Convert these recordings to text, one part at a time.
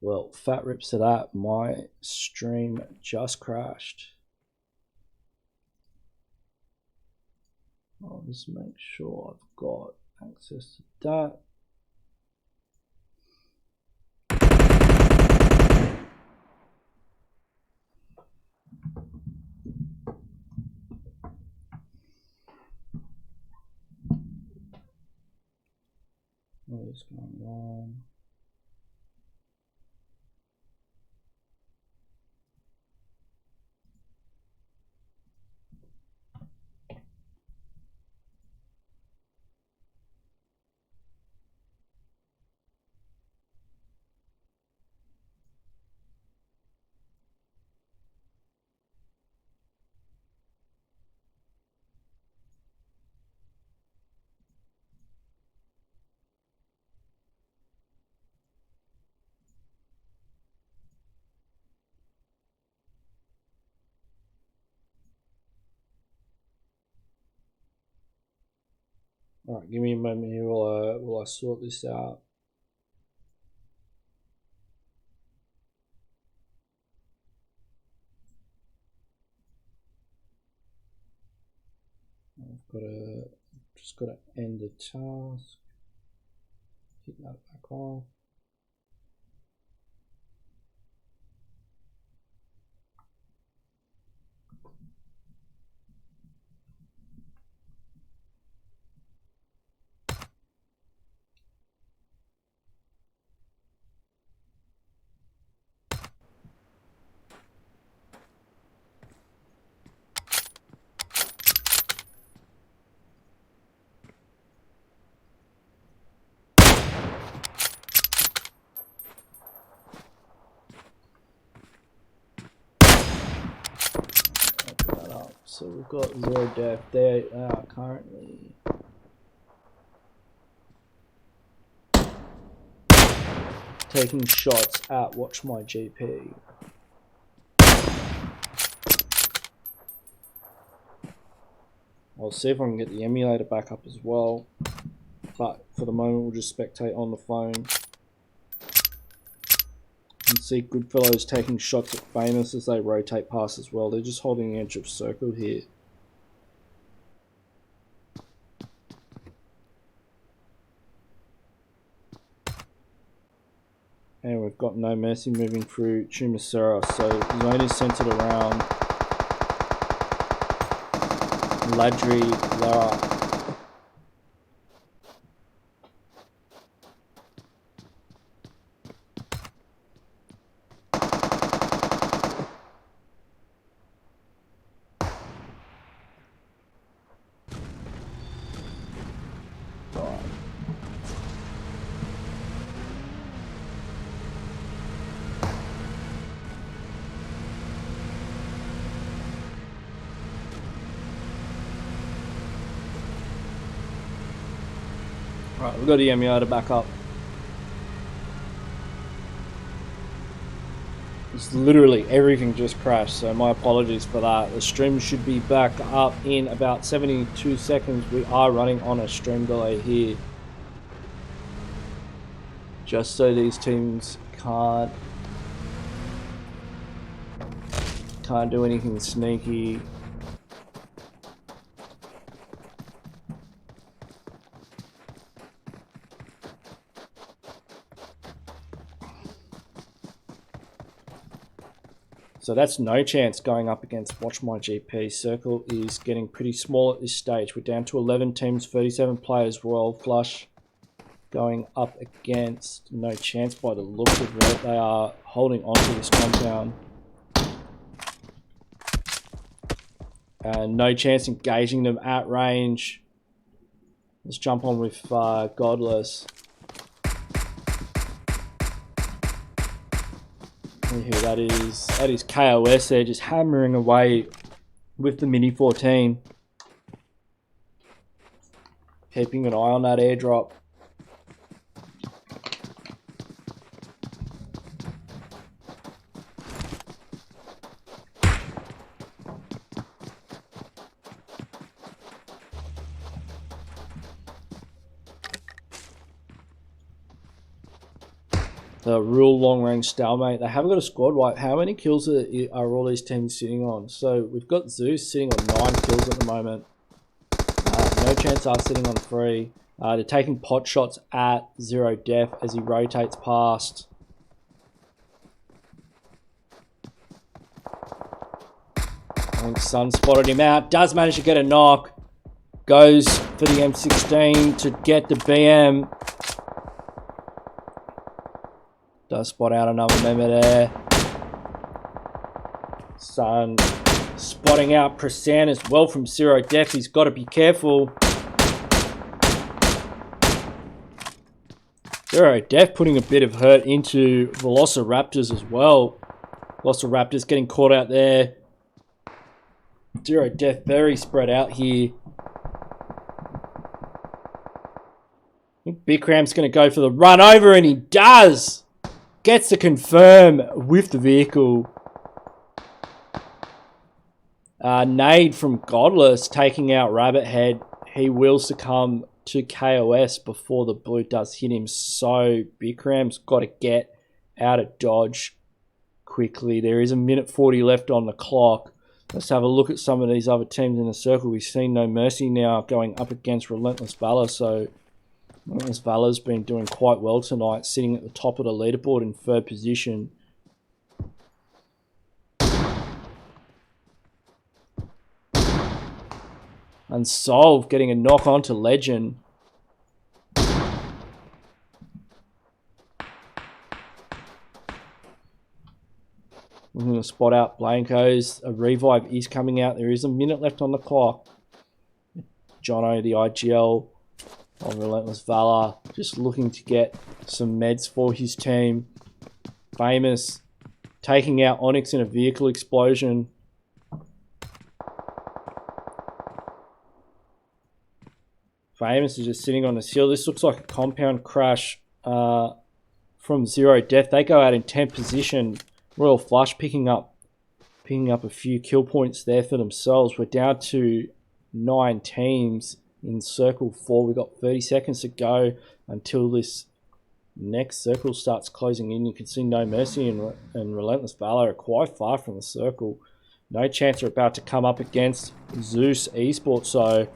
Well, fat rips to that. My stream just crashed. I'll just make sure I've got access to that. What is going on? All right, give me a moment here while I sort this out. Just got to end the task. Keep that back off. So we've got ZeroDeath. They are currently taking shots at WatchMyGP. I'll see if I can get the emulator back up as well, but for the moment we'll just spectate on the phone. You can see Goodfellows taking shots at Famous as they rotate past as well. They're just holding the edge of circle here. And we've got No Mercy moving through Tumasura, so the zone is centered around Ladri Lara. Right, we've got the emulator back up. It's literally everything just crashed, so my apologies for that. The stream should be back up in about 72 seconds. We are running on a stream delay here, just so these teams can't do anything sneaky. So that's no chance going up against WatchMyGP. Circle is getting pretty small at this stage. We're down to 11 teams, 37 players. Royal Flush going up against No Chance by the looks of it. They are holding on to this compound. And No Chance engaging them at range. Let's jump on with Godless. Here, that is KOS there, just hammering away with the Mini 14. Keeping an eye on that airdrop. The real long-range stalemate. They haven't got a squad wipe. How many kills are all these teams sitting on? So we've got Zeus sitting on 9 kills at the moment. No Chance are sitting on 3. They're taking pot shots at ZeroDeath as he rotates past. I think Sun spotted him out. Does manage to get a knock. Goes for the M16 to get the BM. Does spot out another member there. Sun spotting out Prasan as well from ZeroDeath. He's got to be careful. ZeroDeath putting a bit of hurt into VelociRaptors as well. VelociRaptors getting caught out there. ZeroDeath very spread out here. I think Bikram's going to go for the run over, and he does! Gets to confirm with the vehicle. Nade from Godless taking out Rabbit Head. He will succumb to KOS before the blue does hit him. So Bikram's got to get out of dodge quickly. There is 1:40 left on the clock. Let's have a look at some of these other teams in the circle. We've seen No Mercy now going up against Relentless Valour. So Relentless Valour's been doing quite well tonight, sitting at the top of the leaderboard in 3rd position. Unsolved getting a knock onto Legend. We're going to spot out Pmco's. A revive is coming out. There is 1 minute left on the clock. Jono, the IGL of Relentless Valour, just looking to get some meds for his team. Famous taking out Onyx in a vehicle explosion. Famous is just sitting on the hill. This looks like a compound crash from ZeroDeath. They go out in 10th position. Royal Flush picking up a few kill points there for themselves. We're down to 9 teams in circle 4. We've got 30 seconds to go until this next circle starts closing in. You can see No Mercy and Relentless Valour are quite far from the circle. No Chance are about to come up against Zeus Esports. So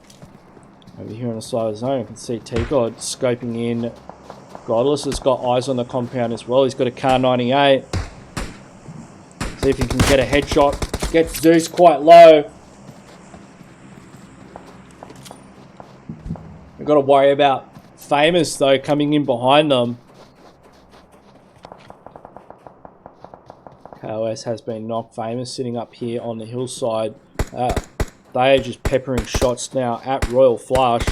over here on the side of the zone, you can see T-God scoping in. Godless has got eyes on the compound as well. He's got a Car 98. See if he can get a headshot. Gets Zeus quite low. We've got to worry about Famous though coming in behind them. KOS has been knocked. Famous sitting up here on the hillside. They are just peppering shots now at Royal Flush.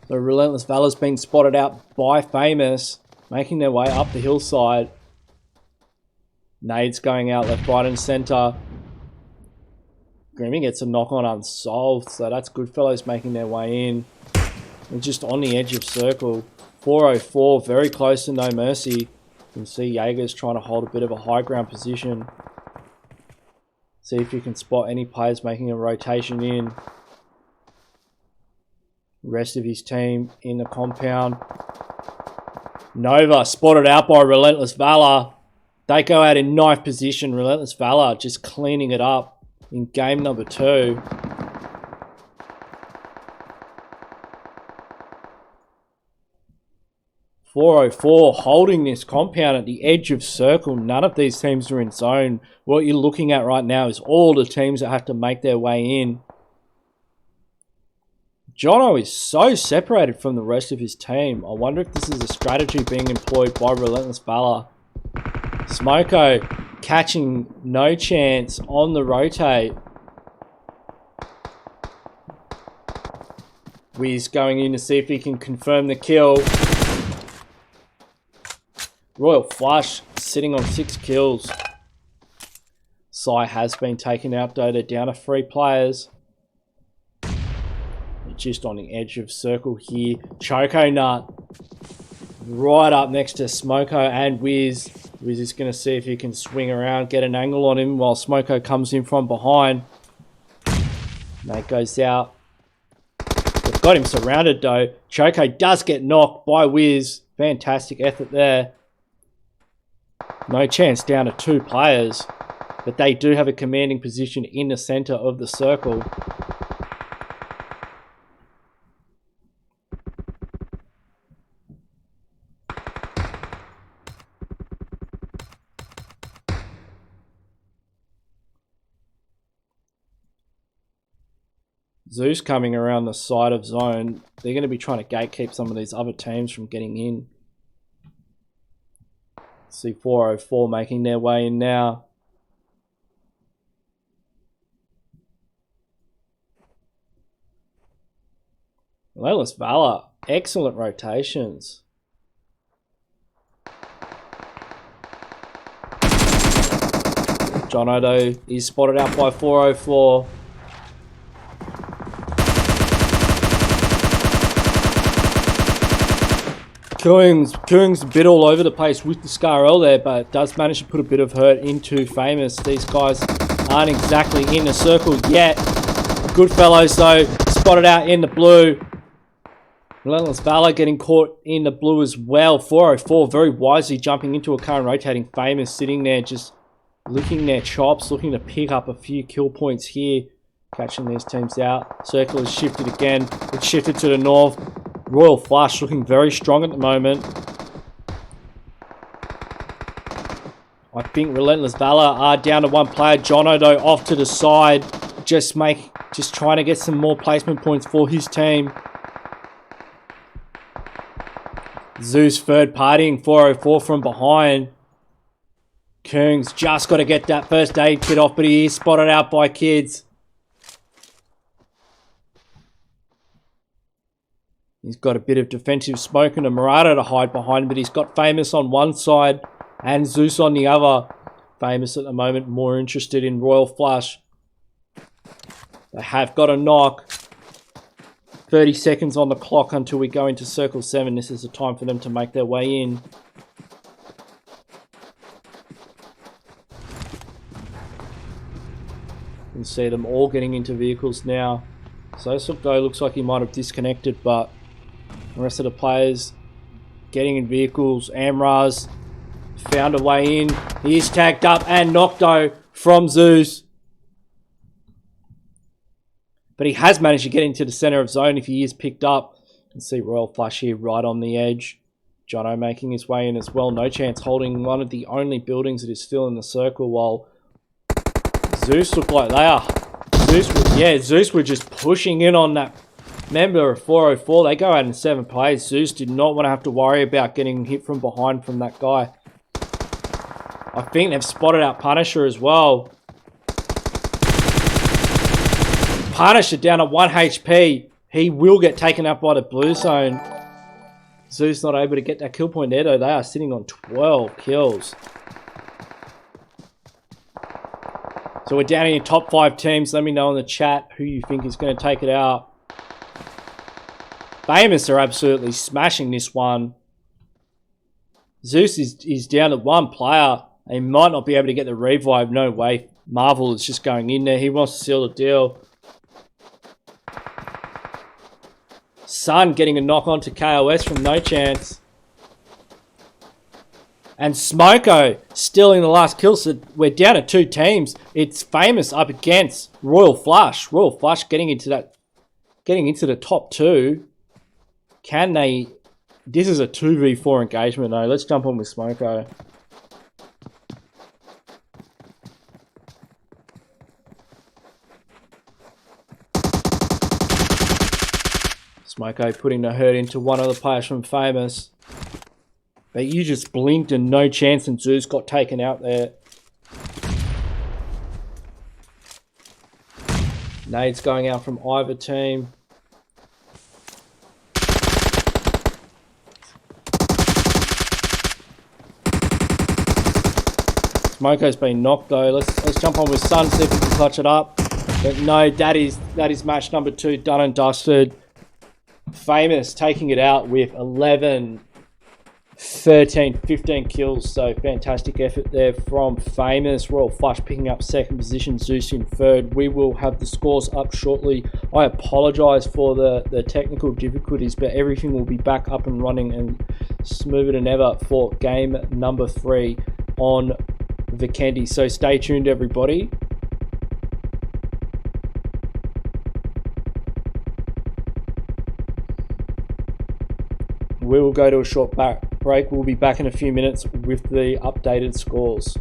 The Relentless Valour's been spotted out by Famous, making their way up the hillside. Nades going out left, right, and centre. Grimmy gets a knock on Unsolved, so that's Goodfellows making their way in. We're just on the edge of circle. 404, very close to No Mercy. You can see Jaeger's trying to hold a bit of a high ground position. See if you can spot any players making a rotation in. Rest of his team in the compound. Nova spotted out by Relentless Valour. They go out in 9th position. Relentless Valour just cleaning it up in game number 2. .404 holding this compound at the edge of circle. None of these teams are in zone. What you're looking at right now is all the teams that have to make their way in. Jono is so separated from the rest of his team. I wonder if this is a strategy being employed by Relentless Valour. Pmco catching No Chance on the rotate. Wiz going in to see if he can confirm the kill. Royal Flush sitting on 6 kills. Sai has been taken out though. They're down to 3 players. They're just on the edge of circle here. Choco Nut right up next to Smoko and Wiz. Wiz is going to see if he can swing around, get an angle on him while Smoko comes in from behind. Nate goes out. They've got him surrounded though. Choco does get knocked by Wiz. Fantastic effort there. No chance, down to 2 players. But they do have a commanding position in the center of the circle. Zeus coming around the side of zone. They're going to be trying to gatekeep some of these other teams from getting in. See 404 making their way in now. Relentless Valour, excellent rotations. John Odo is spotted out by 404. Koong's a bit all over the place with the SCARL there, but does manage to put a bit of hurt into Famous. These guys aren't exactly in the circle yet. Goodfellows though, spotted out in the blue. Relentless Valour getting caught in the blue as well. 404 very wisely jumping into a current rotating Famous, sitting there just licking their chops, looking to pick up a few kill points here. Catching these teams out. Circle is shifted again. It's shifted to the north. Royal Flush looking very strong at the moment. I think Relentless Valour are down to 1 player. John Odo off to the side. Just trying to get some more placement points for his team. Zeus third partying 404 from behind. Koong's just got to get that first aid kit off, but he is spotted out by kids. He's got a bit of defensive smoke and a Murata to hide behind, but he's got Famous on one side and Zeus on the other. Famous at the moment more interested in Royal Flush. They have got a knock. 30 seconds on the clock until we go into Circle 7. This is the time for them to make their way in. You can see them all getting into vehicles now. Sosukdo looks like he might have disconnected, but the rest of the players getting in vehicles. Amraz found a way in. He is tagged up and Nocto from Zeus. But he has managed to get into the center of zone if he is picked up. You can see Royal Flush here right on the edge. Jono making his way in as well. No chance holding one of the only buildings that is still in the circle, while Zeus look like they are. Zeus were just pushing in on that member of 404. They go out in 7 plays. Zeus did not want to have to worry about getting hit from behind from that guy. I think they've spotted out Punisher as well. Punisher down at 1 HP. He will get taken up by the blue zone. Zeus not able to get that kill point there though. They are sitting on 12 kills. So we're down in your top 5 teams. Let me know in the chat who you think is going to take it out. Famous are absolutely smashing this one. Zeus is down to 1 player. He might not be able to get the revive. No way. Marvel is just going in there. He wants to seal the deal. Sun getting a knock on to KOS from no chance. And Smoko still in the last kill. So we're down to 2 teams. It's Famous up against Royal Flush. Royal Flush getting into the top 2. Can they? This is a 2v4 engagement though. Let's jump on with Smoko. Smoko putting the hurt into one of the players from Famous. But you just blinked and no chance, and Zeus got taken out there. Nades going out from either team. Smoko's been knocked though. Let's jump on with Sun, see if we can clutch it up. But no, that is match number 2 done and dusted. Famous taking it out with 11, 13, 15 kills. So fantastic effort there from Famous. Royal Flush picking up 2nd position, Zeus in 3rd. We will have the scores up shortly. I apologize for the technical difficulties, but everything will be back up and running and smoother than ever for game number 3 on Vikendi. So stay tuned, everybody. We will go to a short break. We'll be back in a few minutes with the updated scores.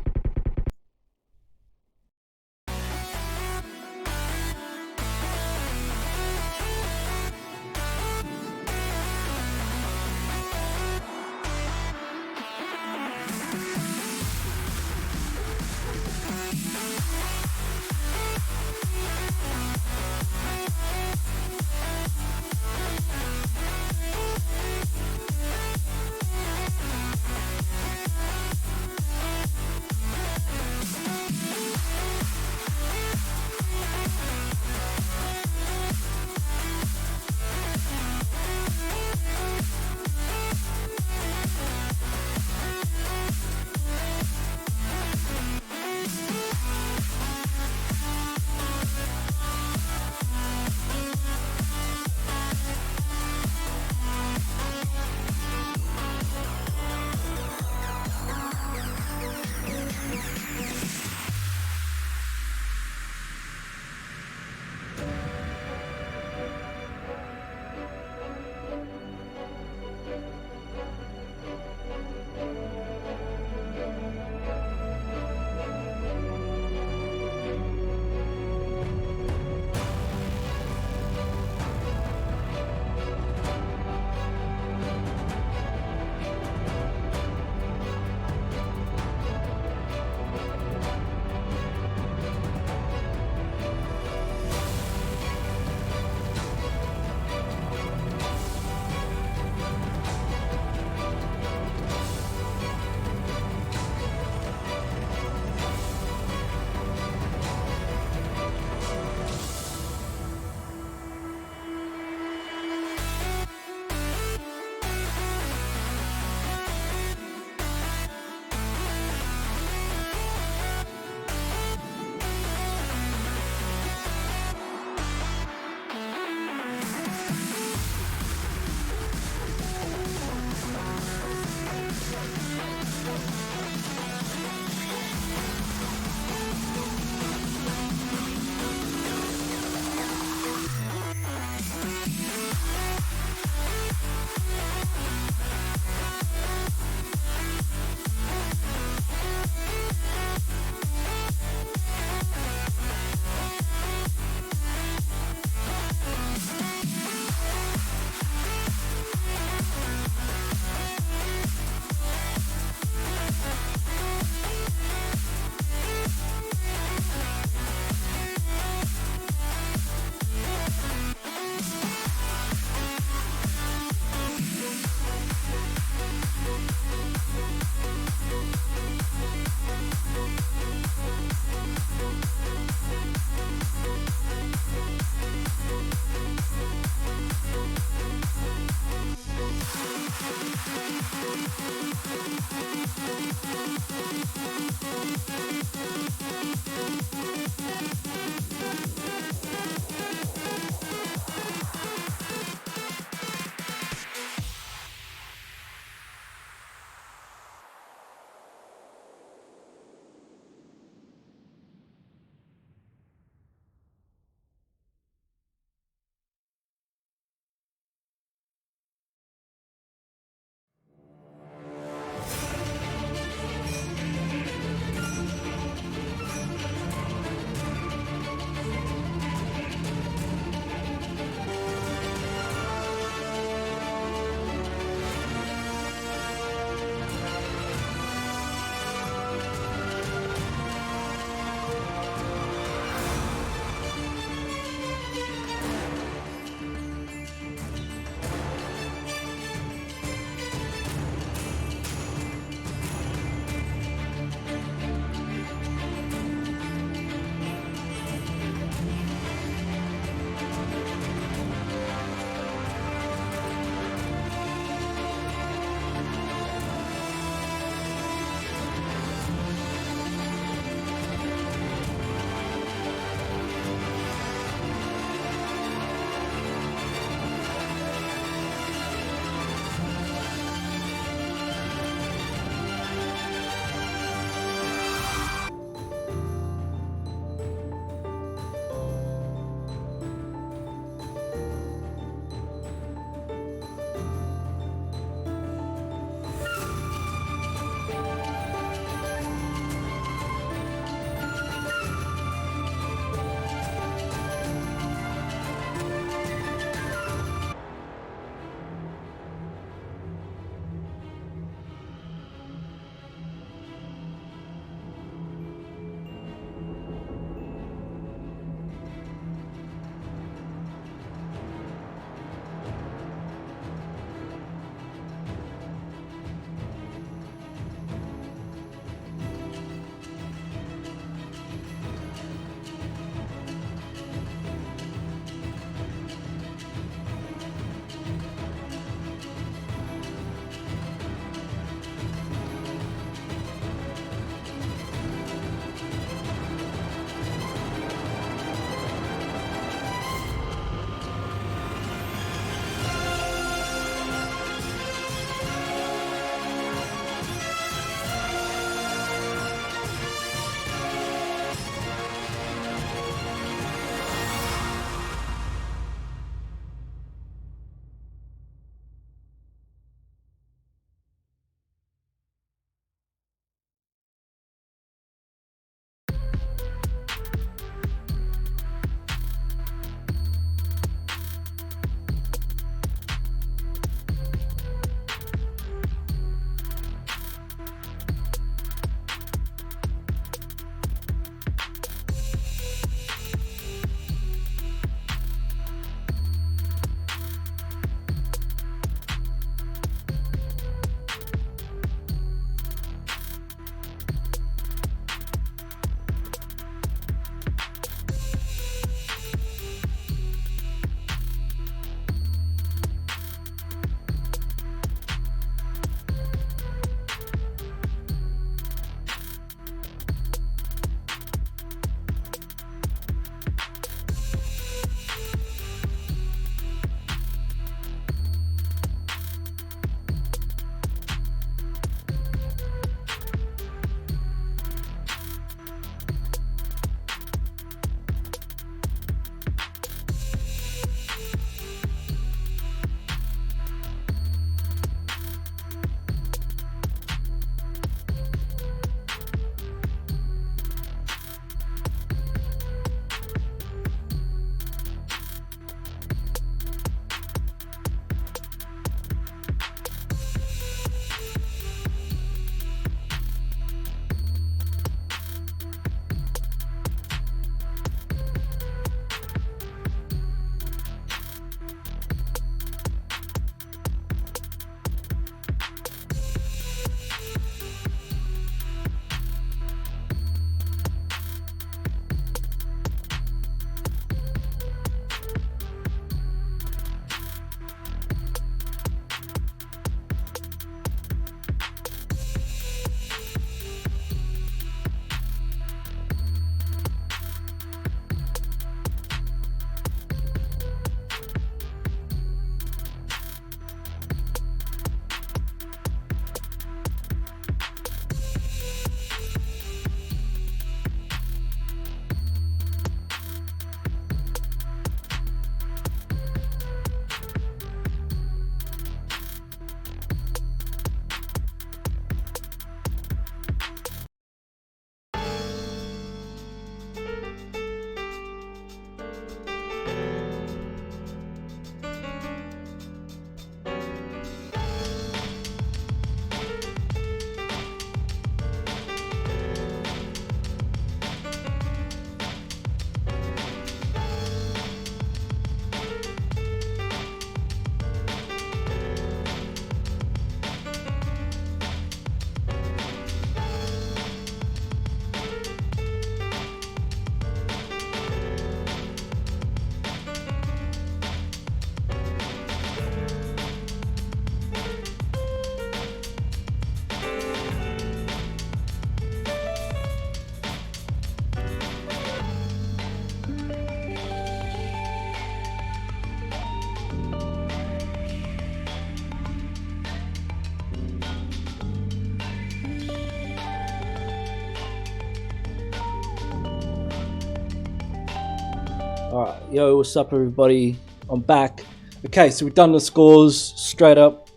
Alright, yo, what's up everybody? I'm back. Okay, so we've done the scores straight up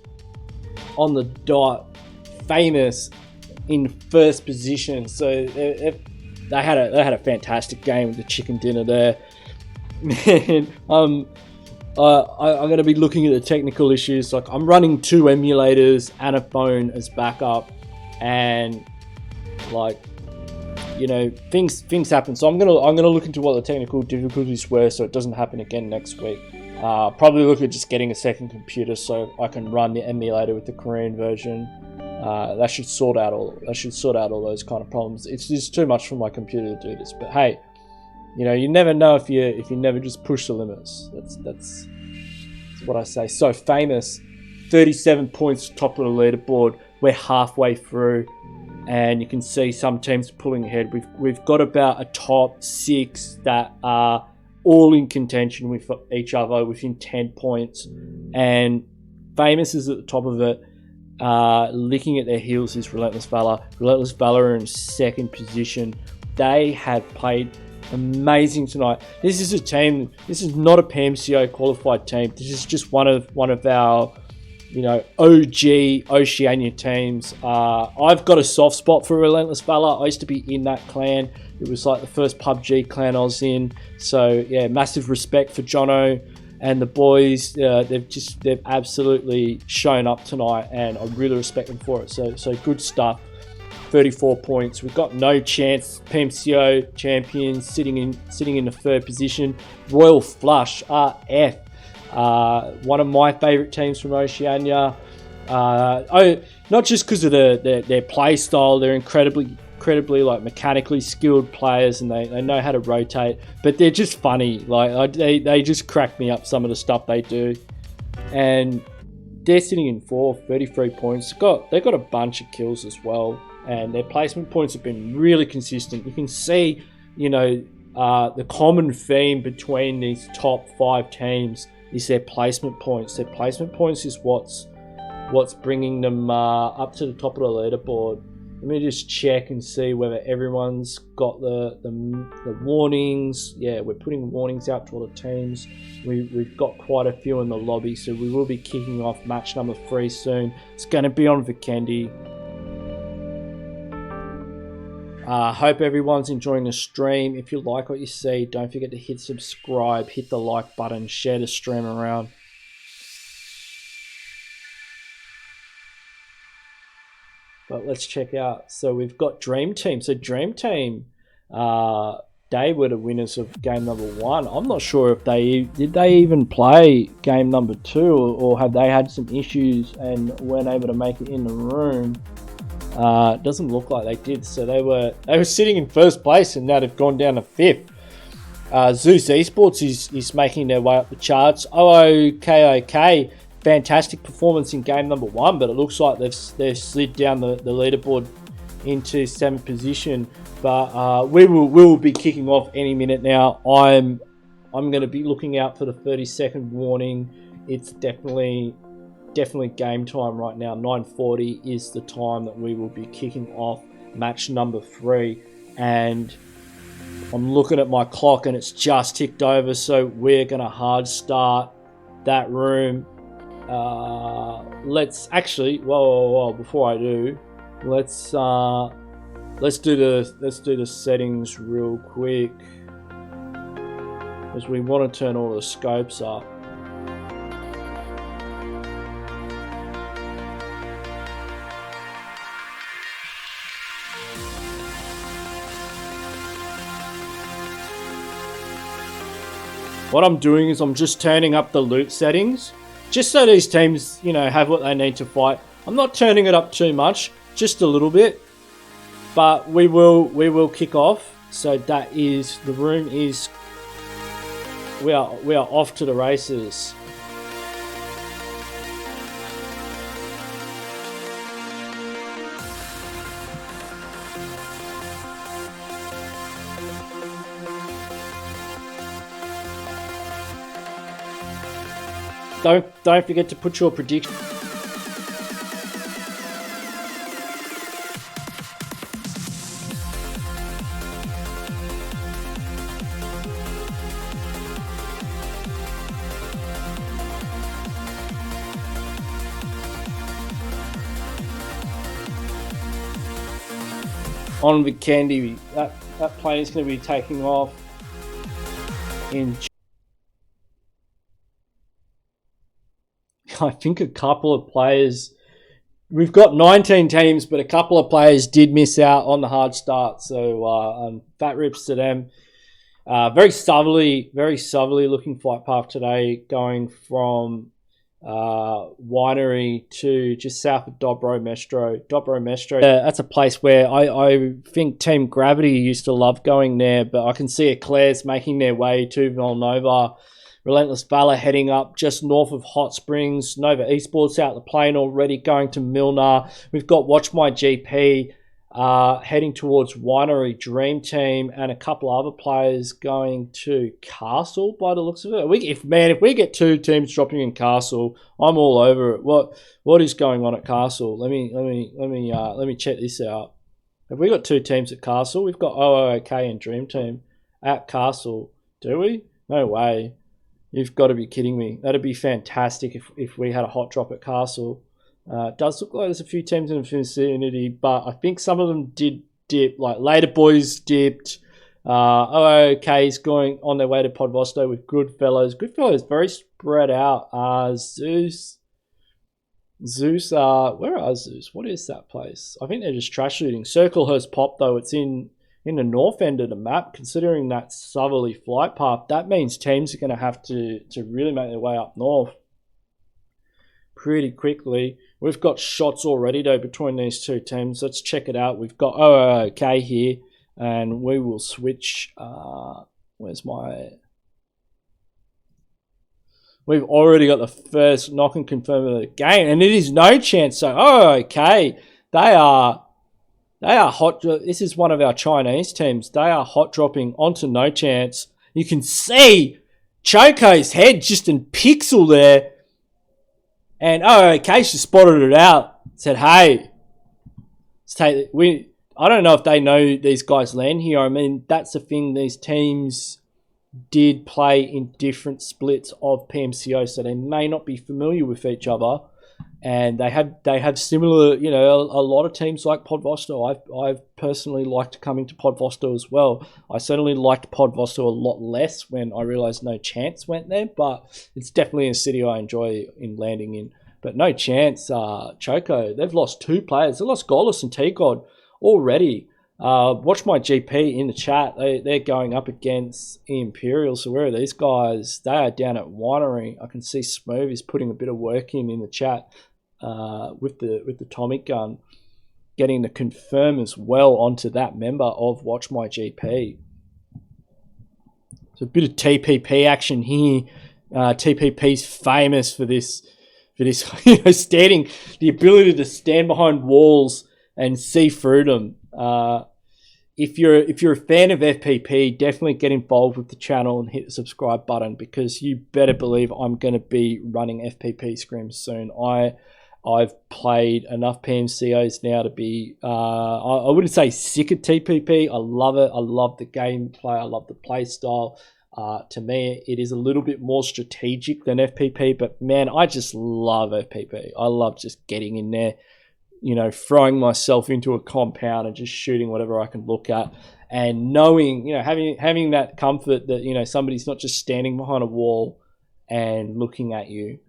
on the dot. Famous in first position. So they had a fantastic game with the chicken dinner there. Man, I'm gonna be looking at the technical issues. Like, I'm running 2 emulators and a phone as backup, and like, you know, things happen. So I'm gonna look into what the technical difficulties were, so it doesn't happen again next week. Probably look at just getting a second computer so I can run the emulator with the Korean version. That should sort out all those kind of problems. It's just too much for my computer to do this. But hey, you know, you never know if you never just push the limits. That's what I say. So Famous, 37 points, top of the leaderboard. We're halfway through, and you can see some teams pulling ahead. We've got about a top 6 that are all in contention with each other within 10 points, and Famous is at the top of it. Licking at their heels is Relentless Valour. Relentless Valour are in second position. They have played amazing tonight. This is a team. This is not a Pmco qualified team. This is just one of our, you know, OG Oceania teams. I've got a soft spot for Relentless Valour. I used to be in that clan. It was like the first PUBG clan I was in. So yeah, massive respect for Jono and the boys. They've absolutely shown up tonight, and I really respect them for it. So good stuff. 34 points. We've got no chance. Pmco champions sitting in the third position. Royal Flush RF. One of my favourite teams from Oceania. Not just because of their play style. They're incredibly like mechanically skilled players, and they know how to rotate, but they're just funny. Like, they just crack me up, some of the stuff they do. And they're sitting in 4th, 33 points. They've got a bunch of kills as well, and their placement points have been really consistent. You can see, you know, the common theme between these top 5 teams is their placement points. Their placement points is what's bringing them up to the top of the leaderboard. Let me just check and see whether everyone's got the warnings. Yeah, we're putting warnings out to all the teams. We've got quite a few in the lobby, so we will be kicking off match number 3 soon. It's going to be on Vikendi. Hope everyone's enjoying the stream. If you like what you see, don't forget to hit subscribe, hit the like button, share the stream around. But let's check out. So we've got DREAMTEAM. So DREAMTEAM, they were the winners of game number 1. I'm not sure if did they even play game number 2, or have they had some issues and weren't able to make it in the room. It doesn't look like they did. So they were sitting in first place, and now they've gone down to 5th. Zeus Esports is making their way up the charts. OOKOK, fantastic performance in game number 1, but it looks like they've slid down the leaderboard into 7th position. But we will be kicking off any minute now. I'm going to be looking out for the 30-second warning. It's definitely game time right now. 9:40 is the time that we will be kicking off match number 3, and I'm looking at my clock and it's just ticked over, so we're going to hard start that room. Let's actually, whoa, before I do, let's do the settings real quick, because we want to turn all the scopes up. What I'm doing is I'm just turning up the loot settings, just so these teams, you know, have what they need to fight. I'm not turning it up too much, just a little bit, but we will kick off. So that is, the room is, we are off to the races. Don't forget to put your prediction. on Vikendi. That plane is going to be taking off in, I think, a couple of players. We've got 19 teams, but a couple of players did miss out on the hard start. So fat rips to them. Very southerly looking flight path today, going from Winery to just south of Dobro Mestro. That's a place where I think Team Gravity used to love going there, but I can see Eclair's making their way to Villanova. Relentless Valour heading up just north of Hot Springs. Nova Esports out the plane already, going to Milner. We've got WatchMyGP heading towards Winery, DREAMTEAM, and a couple other players going to Castle by the looks of it. If we get 2 teams dropping in Castle, I'm all over it. What is going on at Castle? Let me check this out. Have we got 2 teams at Castle? We've got OOKok and DREAMTEAM at Castle. Do we? No way. You've got to be kidding me. That'd be fantastic if we had a hot drop at Castle. It does look like there's a few teams in the vicinity, but I think some of them did dip. Like Later Boys dipped. OOK is going on their way to Podvosto with Goodfellows. Goodfellows very spread out. Zeus, where are Zeus? What is that place? I think they're just trash shooting. Circle has popped though. It's in the north end of the map. Considering that southerly flight path, that means teams are going to have to really make their way up north pretty quickly. We've got shots already though between these 2 teams. Let's check it out. We've got OOK here, and we will switch. Where's my? We've already got the first knock and confirm of the game, and it is no chance. So OOK, they are hot. This is one of our Chinese teams. They are hot dropping onto no chance. You can see Choco's head just in pixel there. And OOK just spotted it out. Said, hey, I don't know if they know these guys land here. I mean, that's the thing. These teams did play in different splits of Pmco, so they may not be familiar with each other. And they have similar, a lot of teams like Podvosto. I've personally liked coming to Podvosto as well. I certainly liked Podvosto a lot less when I realized No Chance went there, but it's definitely a city I enjoy in landing in. But No Chance, Choco, they've lost 2 players. They lost Gollus and T-God already. WatchMyGP in the chat, they're going up against Imperial. So where are these guys? They are down at Winery. I can see Smooth is putting a bit of work in the chat with the atomic gun, getting the confirm as well onto that member of WatchMyGP. So a bit of TPP action here. TPP's famous for this, standing, the ability to stand behind walls and see through them. If you're a fan of FPP, definitely get involved with the channel and hit the subscribe button, because you better believe I'm going to be running FPP scrims soon. I've played enough PMCOs now to be, I wouldn't say sick of TPP. I love it. I love the gameplay. I love the play style. To me, it is a little bit more strategic than FPP, but man, I just love FPP. I love just getting in there, throwing myself into a compound and just shooting whatever I can look at, and knowing, having that comfort that, somebody's not just standing behind a wall and looking at you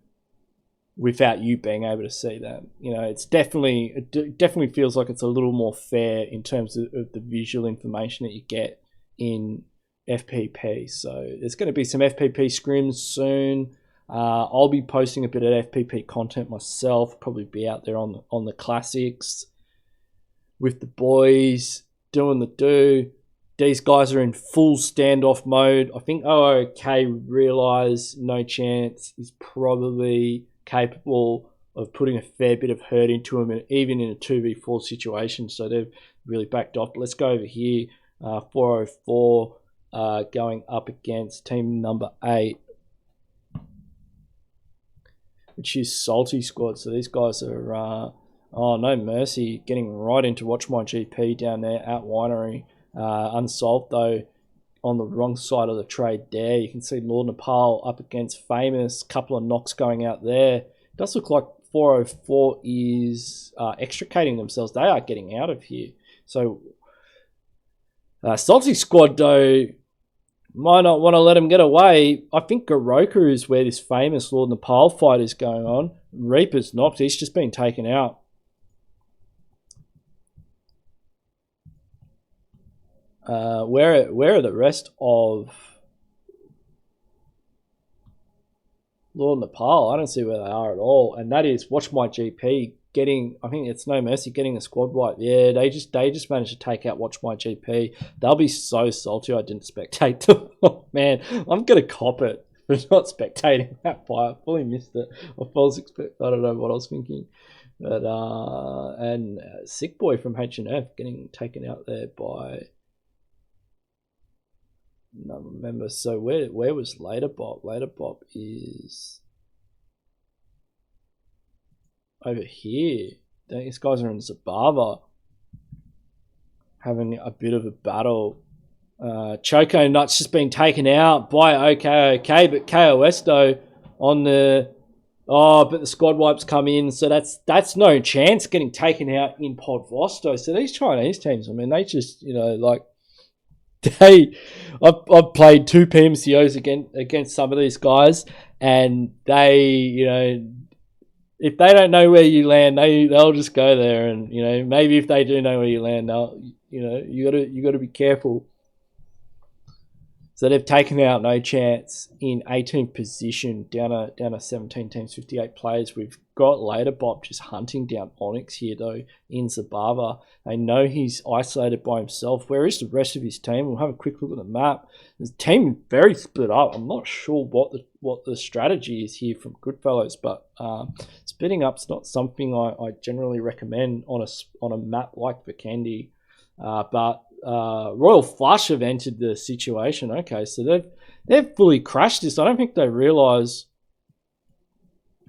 without you being able to see them. It definitely feels like it's a little more fair in terms of the visual information that you get in FPP. So there's going to be some FPP scrims soon. I'll be posting a bit of FPP content myself, probably be out there on the classics with the boys doing the do. These guys are in full standoff mode. I think OOK realise No Chance is probably capable of putting a fair bit of hurt into him, and even in a 2v4 situation, so they've really backed off. But let's go over here. 404 going up against team number 8, which is SOLTI squad. So these guys are no mercy, getting right into WatchMyGP down there at Winery. Unsolved though, on the wrong side of the trade there. You can see Lord Nepal up against Famous. Couple of knocks going out there. It does look like 404 is extricating themselves. They are getting out of here. So Salty squad, though, might not want to let him get away. I think Garoka is where this famous Lord Nepal fight is going on. Reaper's knocked. He's just been taken out. Where are the rest of Lord Nepal? I don't see where they are at all. And that is WatchMyGP getting, I think it's no mercy, getting a squad wipe. Yeah, they just managed to take out WatchMyGP. They'll be so salty I didn't spectate them. Oh, man, I'm going to cop it for not spectating that fight. I fully missed it. I don't know what I was thinking. But, and Sick Boy from H&F getting taken out there by another member. So where was Laterbop? Laterbop is over here. These guys are in Zabava having a bit of a battle. Choco Nuts just been taken out by OOKOK, but KOS though on the but the squad wipes come in, so that's no chance getting taken out in Pod Vosto. So these Chinese teams, I mean, they just, you know, like I've played 2 PMCOs against some of these guys, and they, you know, if they don't know where you land, they'll just go there, and, you know, maybe if they do know where you land, they'll, you know, you got to be careful. So they've taken out No Chance in 18th position, down a 17 teams, 58 players. We've got Laterbop just hunting down Onyx here though in Zabava. They know he's isolated by himself. Where is the rest of his team? We'll have a quick look at the map. The team is very split up. I'm not sure what the strategy is here from Goodfellows, but splitting up's not something I generally recommend on a map like Vikendi. But Royal Flush have entered the situation. Okay, so they've fully crashed this. I don't think they realise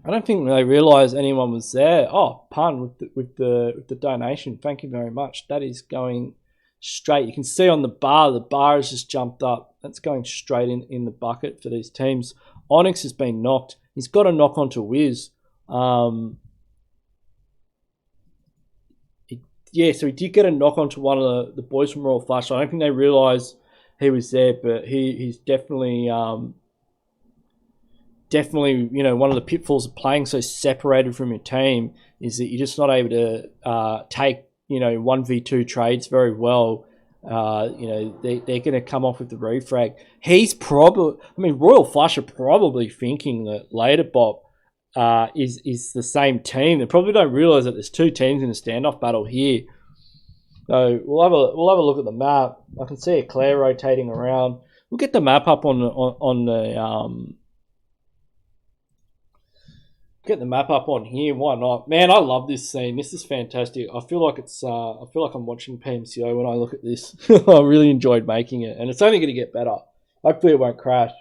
anyone was there. Oh, pun with the donation. Thank you very much. That is going straight. You can see on the bar has just jumped up. That's going straight in the bucket for these teams. Onyx has been knocked. He's got a knock onto Wiz. Yeah, so he did get a knock onto one of the boys from Royal Flush. I don't think they realised he was there, but he's definitely, you know, one of the pitfalls of playing so separated from your team is that you're just not able to take, you know, 1v2 trades very well. You know, they're going to come off with the refrag. He's probably, I mean, Royal Flush are probably thinking that Laterbop is the same team. They probably don't realise that there's 2 teams in a standoff battle here. So we'll have a look at the map. I can see Eclair rotating around. We'll get the map up get the map up on here. Why not? Man, I love this scene. This is fantastic. I feel like I'm watching PMCO when I look at this. I really enjoyed making it, and it's only going to get better. Hopefully it won't crash.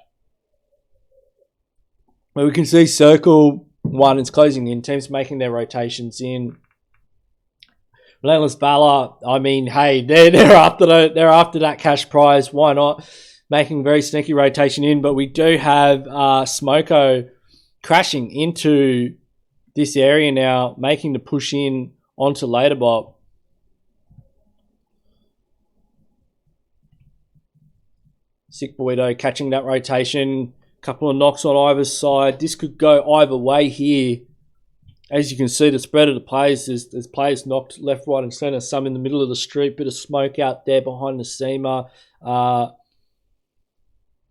Well, we can see Circle 1 is closing in. Teams making their rotations in. Relentless Valour, I mean, hey, they're after that cash prize. Why not? Making very sneaky rotation in, but we do have Pmco crashing into this area now, making the push in onto Laterbop. Sick Boy though catching that rotation. Couple of knocks on either side. This could go either way here. As you can see, the spread of the players, there's players knocked left, right, and centre. Some in the middle of the street. Bit of smoke out there behind the SEMA.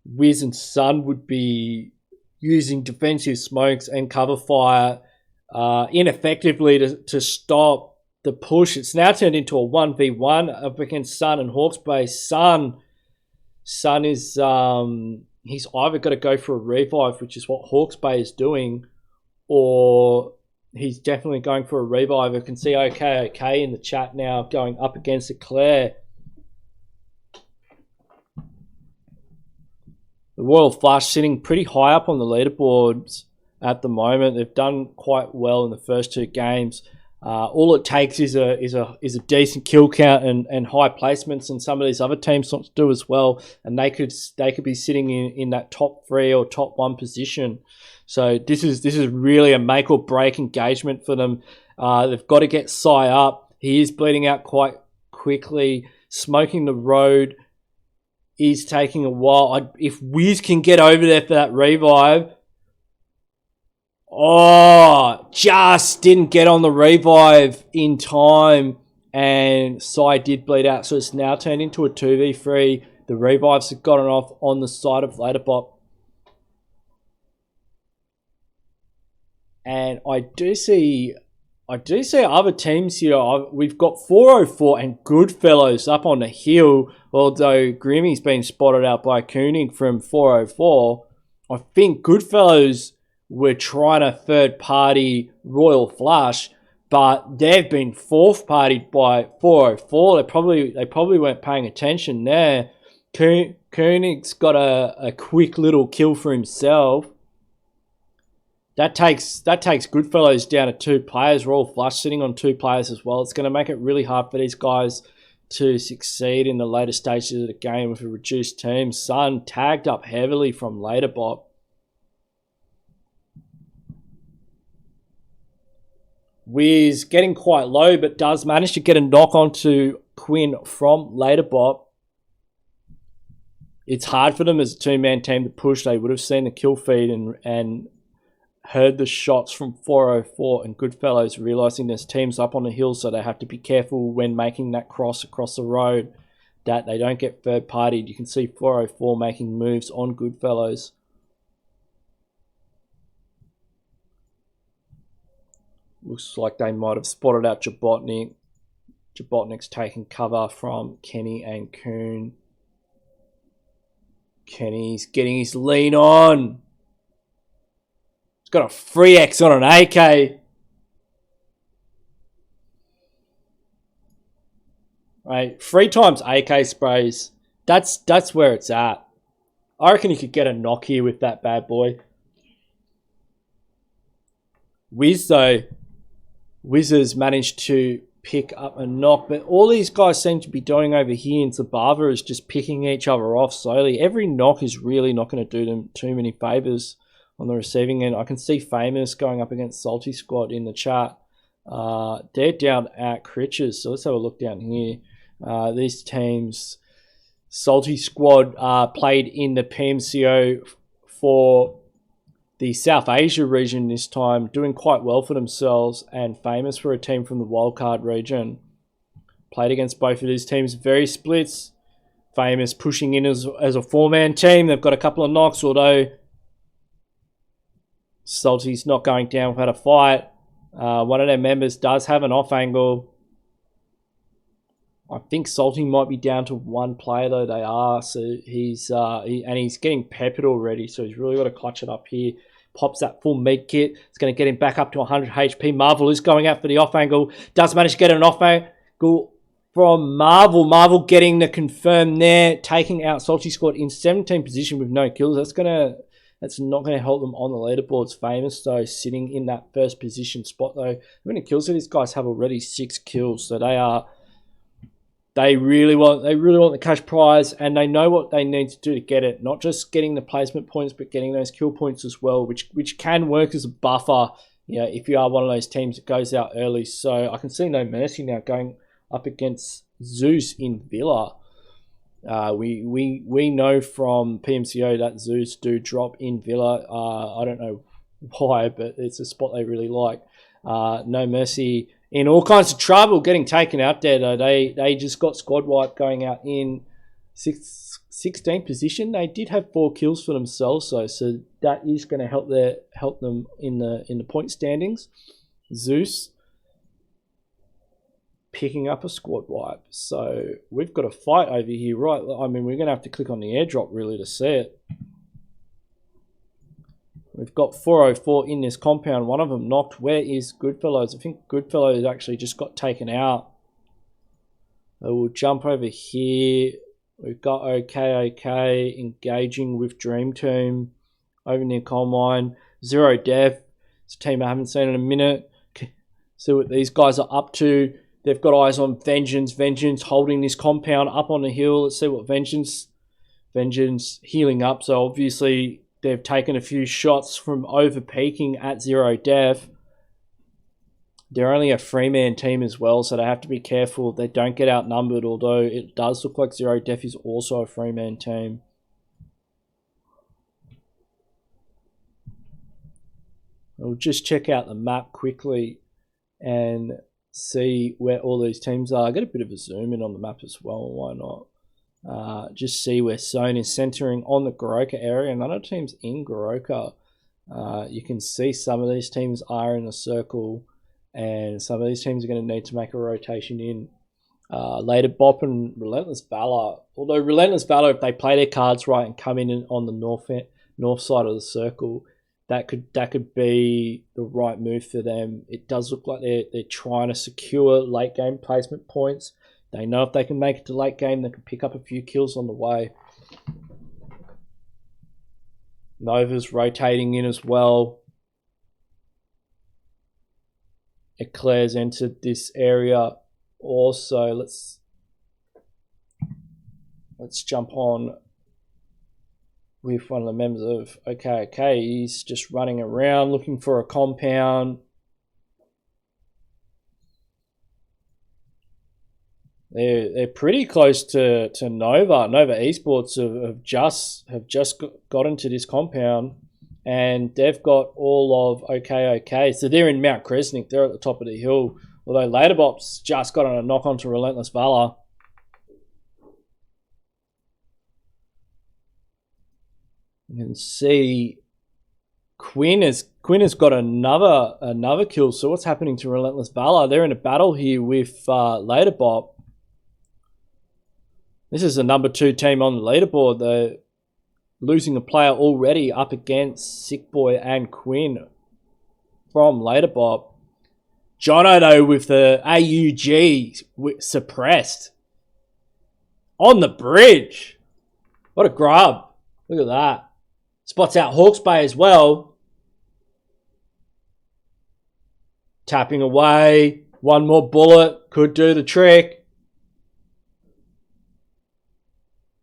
Wiz and Sun would be using defensive smokes and cover fire ineffectively to stop the push. It's now turned into a 1v1 up against Sun and Hawke's Bay. Sun is... he's either got to go for a revive, which is what Hawke's Bay is doing, or he's definitely going for a revive. I can see OOKOK in the chat now going up against Eclair. The Royal Flush sitting pretty high up on the leaderboards at the moment. They've done quite well in the first 2 games. All it takes is a decent kill count and high placements, and some of these other teams want to do as well, and they could be sitting in that top 3 or top 1 position. So this is really a make or break engagement for them. They've got to get Sai up. He is bleeding out quite quickly. Smoking the road is taking a while. If Wiz can get over there for that revive. Oh, just didn't get on the revive in time. And Sai did bleed out. So it's now turned into a 2v3. The revives have gotten off on the side of Laterbot. And I do see other teams here. We've got 404 and Goodfellows up on the hill. Although Grimmy's been spotted out by Koenig from 404. I think Goodfellows were trying to third party Royal Flush, but they've been fourth partied by 404. They probably weren't paying attention there. Koenig's got a quick little kill for himself. That takes Goodfellows down to 2 players. Royal Flush sitting on 2 players as well. It's going to make it really hard for these guys to succeed in the later stages of the game with a reduced team. Sun tagged up heavily from Laterbot. Wiz getting quite low, but does manage to get a knock onto Quinn from Laterbot. It's hard for them as a 2-man team to push. They would have seen the kill feed and heard the shots from 404 and Goodfellows, realising there's teams up on the hill, so they have to be careful when making that cross across the road that they don't get third-partied. You can see 404 making moves on Goodfellows. Looks like they might have spotted out Jabotnik. Jabotnik's taking cover from Kenny and Kuhn. Kenny's getting his lean on. He's got a free X on an AK. Right, 3 times AK sprays. That's where it's at. I reckon you could get a knock here with that bad boy. Wiz though. Wizards managed to pick up a knock, but all these guys seem to be doing over here in Zabava is just picking each other off slowly. Every knock is really not going to do them too many favours on the receiving end. I can see Famous going up against Salty Squad in the chat. They're down at Critches, so let's have a look down here. These teams, Salty Squad played in the Pmco for the South Asia region this time, doing quite well for themselves, and Famous for a team from the wildcard region. Played against both of these teams, very splits. Famous pushing in as a 4-man team. They've got a couple of knocks, although Salty's not going down without a fight. One of their members does have an off angle. I think Salty might be down to 1 player though. They are, so he's getting peppered already, so he's really got to clutch it up here. Pops that full med kit. It's going to get him back up to 100 HP. Marvel is going out for the off angle. Does manage to get an off angle from Marvel. Marvel getting the confirm there, taking out Salty Squad in 17th position with no kills. That's not going to help them on the leaderboards. Famous though, sitting in that first position spot though. How many kills do these guys have already? 6 kills. So they really want the cash prize, and they know what they need to do to get it. Not just getting the placement points, but getting those kill points as well, which can work as a buffer, you know, if you are one of those teams that goes out early. So I can see No Mercy now going up against Zeus in Villa. We know from Pmco that Zeus do drop in Villa. I don't know why, but it's a spot they really like. No Mercy in all kinds of trouble, getting taken out there though. They just got squad wipe going out in 16th position. They did have 4 kills for themselves, so that is going to help them in the point standings. Zeus picking up a squad wipe. So we've got a fight over here, right? I mean, we're going to have to click on the airdrop really to see it. We've got 404 in this compound. One of them knocked. Where is Goodfellows? I think Goodfellows actually just got taken out. So we'll jump over here. We've got OOKOK engaging with DREAMTEAM over near coal mine. ZeroDeath. It's a team I haven't seen in a minute. See what these guys are up to. They've got eyes on Vengeance. Vengeance holding this compound up on the hill. Let's see what Vengeance healing up. So obviously they've taken a few shots from over peaking at ZeroDeath. They're only a 3-man team as well, so they have to be careful they don't get outnumbered, although it does look like ZeroDeath is also a 3-man team. We'll just check out the map quickly and see where all these teams are. I'll get a bit of a zoom in on the map as well, why not? Just see where Zone is centering on the Goroka area. None of the teams in Goroka. You can see some of these teams are in a circle, and some of these teams are going to need to make a rotation in. Later Bop and Relentless Valour. Although Relentless Valour, if they play their cards right and come in on the north side of the circle, that could be the right move for them. It does look like they're trying to secure late game placement points. They know if they can make it to late game, they can pick up a few kills on the way. Nova's rotating in as well. Eclair's entered this area also. Let's jump on with one of the members of OOKOK. He's just running around looking for a compound. They're pretty close to Nova. Nova Esports have just got into this compound, and they've got all of OOKOK. So they're in Mount Kresnik. They're at the top of the hill. Although Laterbop's just got on a knock onto Relentless Valour. You can see Quinn has got another kill. So what's happening to Relentless Valour? They're in a battle here with Laterbop. This is the number 2 team on the leaderboard. They're losing a player already up against Sickboy and Quinn from Laterbop. Jono, though, with the AUG suppressed. On the bridge. What a grub. Look at that. Spots out Hawke's Bay as well. Tapping away. One more bullet. Could do the trick.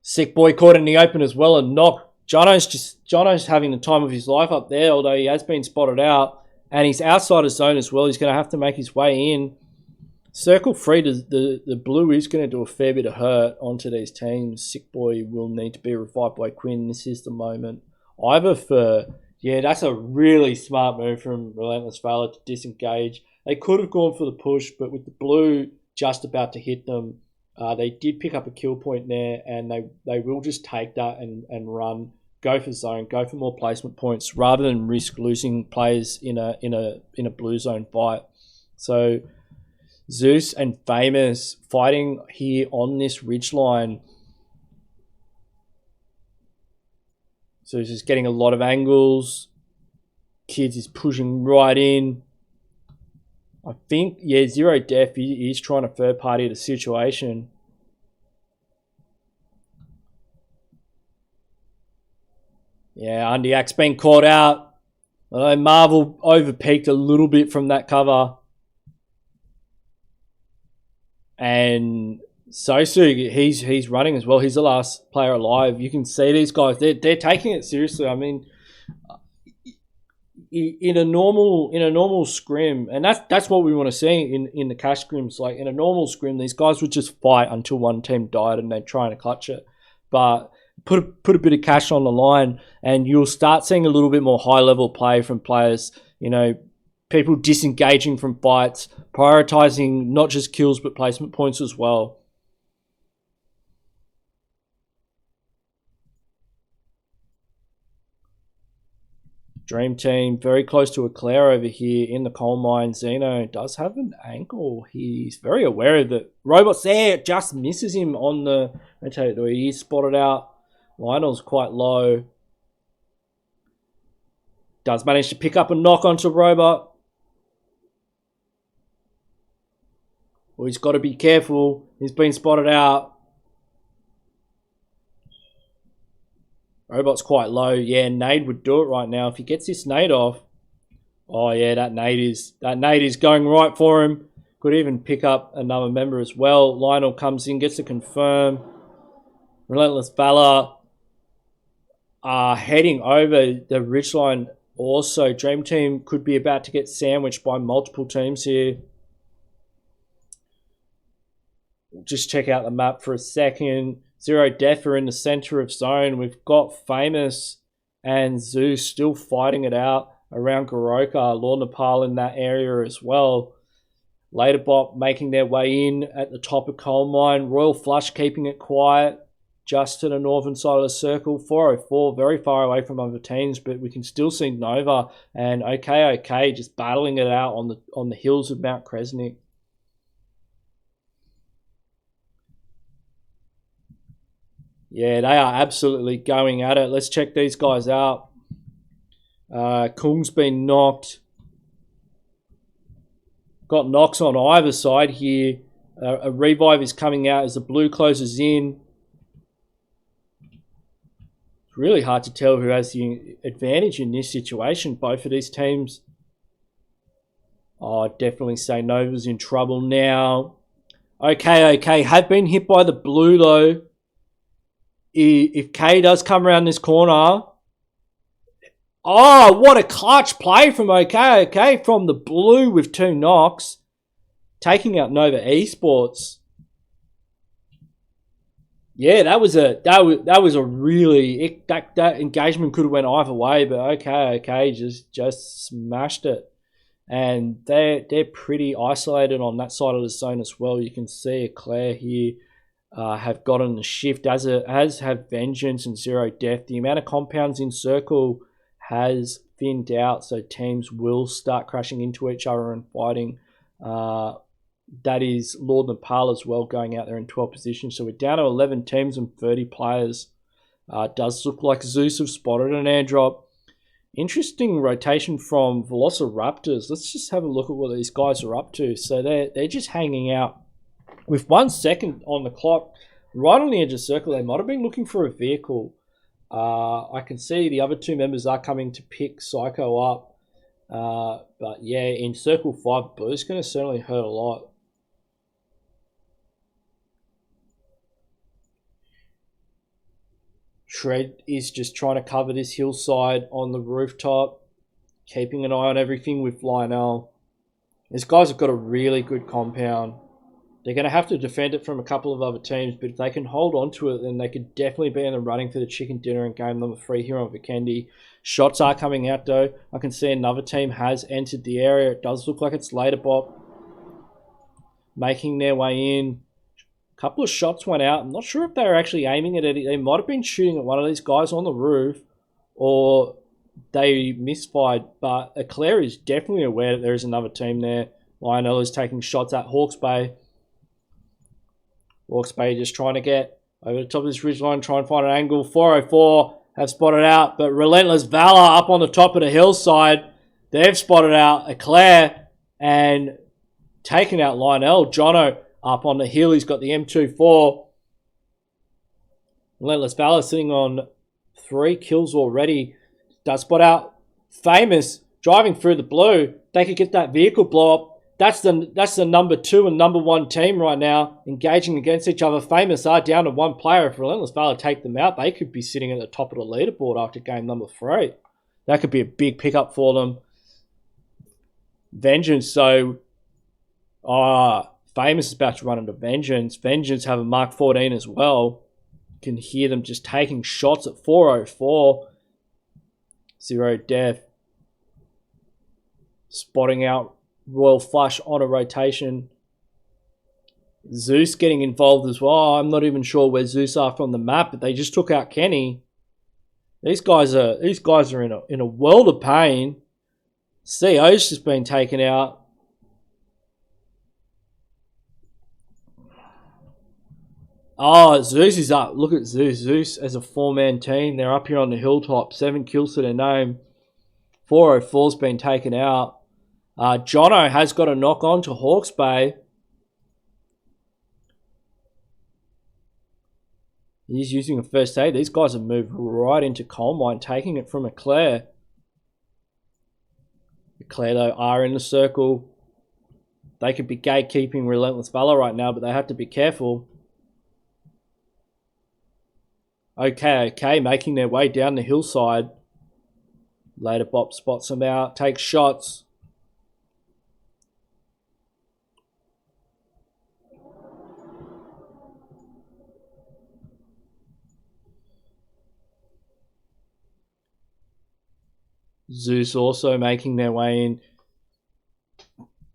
Sick Boy caught in the open as well and knocked. Jono's having the time of his life up there, although he has been spotted out. And he's outside of zone as well. He's going to have to make his way in. Circle 3, the blue is going to do a fair bit of hurt onto these teams. Sick Boy will need to be revived by Quinn. This is the moment. Either for... Yeah, that's a really smart move from Relentless Valour to disengage. They could have gone for the push, but with the blue just about to hit them, they did pick up a kill point there, and they will just take that and run, go for zone, go for more placement points, rather than risk losing players in a blue zone fight. So Zeus and Famous fighting here on this ridgeline. Zeus is getting a lot of angles. Kids is pushing right in. I think, yeah, ZeroDeath, he's trying to third party the situation. Yeah, Undiak's been caught out. Although Marvel overpeaked a little bit from that cover. And Sosu, he's running as well. He's the last player alive. You can see these guys, they're taking it seriously. I mean, in a normal scrim, and that's what we want to see in the cash scrims. Like in a normal scrim, these guys would just fight until one team died and they're trying to clutch it. But put a bit of cash on the line, and you'll start seeing a little bit more high level play from players. You know, people disengaging from fights, prioritizing not just kills but placement points as well. Dream Team very close to Eclair over here in the coal mine. Zeno does have an ankle. He's very aware of it. Robot's there, just misses him on the rotator. He's spotted out. Lionel's quite low. Does manage to pick up a knock onto Robot. Well, he's got to be careful. He's been spotted out. Robot's quite low. Yeah, nade would do it right now. If he gets this nade off. Oh yeah, that nade is going right for him. Could even pick up another member as well. Lionel comes in, gets to confirm. Relentless Valour are heading over the ridgeline. also. Dream Team could be about to get sandwiched by multiple teams here. Just check out the map for a second. ZeroDeath are in the center of zone. We've got Famous and Zeus still fighting it out around Goroka. Lord Nepal in that area as well. Laterbot making their way in at the top of Coal Mine. Royal Flush keeping it quiet just to the northern side of the circle. 404 very far away from other teams, but we can still see Nova and OOKOK just battling it out on the hills of Mount Kresnik. Yeah, they are absolutely going at it. Let's check these guys out. Kung's been knocked. Got knocks on either side here. A revive is coming out as the blue closes in. It's really hard to tell who has the advantage in this situation. Both of these teams. Oh, I'd definitely say Nova's in trouble now. OOKOK have been hit by the blue though. If K does come around this corner. Oh, what a clutch play from OOKOK from the blue with 2 knocks. Taking out Nova Esports. Yeah, that was a really that engagement could have went either way, but OOKOK just smashed it. And they're pretty isolated on that side of the zone as well. You can see Eclair here have gotten the shift, as have Vengeance and ZeroDeath. The amount of compounds in circle has thinned out, so teams will start crashing into each other and fighting. That is Lord Nepal as well going out there in 12th position. So we're down to 11 teams and 30 players. Does look like Zeus have spotted an airdrop. Interesting rotation from VelociRaptors. Let's just have a look at what these guys are up to. So they're just hanging out with 1 second on the clock, right on the edge of the circle. They might have been looking for a vehicle. I can see the other 2 members are coming to pick Psycho up. But yeah, in circle 5, Blue's going to certainly hurt a lot. Shred is just trying to cover this hillside on the rooftop, keeping an eye on everything with Lionel. These guys have got a really good compound. They're going to have to defend it from a couple of other teams, but if they can hold on to it, then they could definitely be in the running for the chicken dinner in game number 3 here on Vikendi. Shots are coming out though. I can see another team has entered the area. It does look like it's Laterbot making their way in. A couple of shots went out. I'm not sure if they were actually aiming at it. They might have been shooting at one of these guys on the roof, or they misfired. But Eclair is definitely aware that there is another team there. Lionel is taking shots at Hawke's Bay. Hawke's Bay just trying to get over the top of this ridgeline, try and find an angle. 404 have spotted out, but Relentless Valour up on the top of the hillside. They've spotted out Eclair and taken out Lionel. Jono up on the hill. He's got the M24. Relentless Valour sitting on 3 kills already. Does spot out Famous driving through the blue. They could get that vehicle blow up. That's the number 2 and number 1 team right now engaging against each other. Famous are down to 1 player. If Relentless Valour take them out, they could be sitting at the top of the leaderboard after game number 3. That could be a big pickup for them. Vengeance, so Famous is about to run into Vengeance. Vengeance have a Mark 14 as well. You can hear them just taking shots at 404. ZeroDeath spotting out Royal Flush on a rotation. Zeus getting involved as well. I'm not even sure where Zeus are from the map, but they just took out Kenny. These guys are in a world of pain. CO's just been taken out. Oh, Zeus is up. Look at Zeus. Zeus as a 4-man team. They're up here on the hilltop. 7 kills to their name. 404's been taken out. Jono has got a knock on to Hawke's Bay. He's using a first aid. These guys have moved right into Coal Mine, taking it from Eclair. Eclair, though, are in the circle. They could be gatekeeping Relentless Valour right now, but they have to be careful. OOKOK making their way down the hillside. Later Bop spots him out, takes shots. Zeus also making their way in.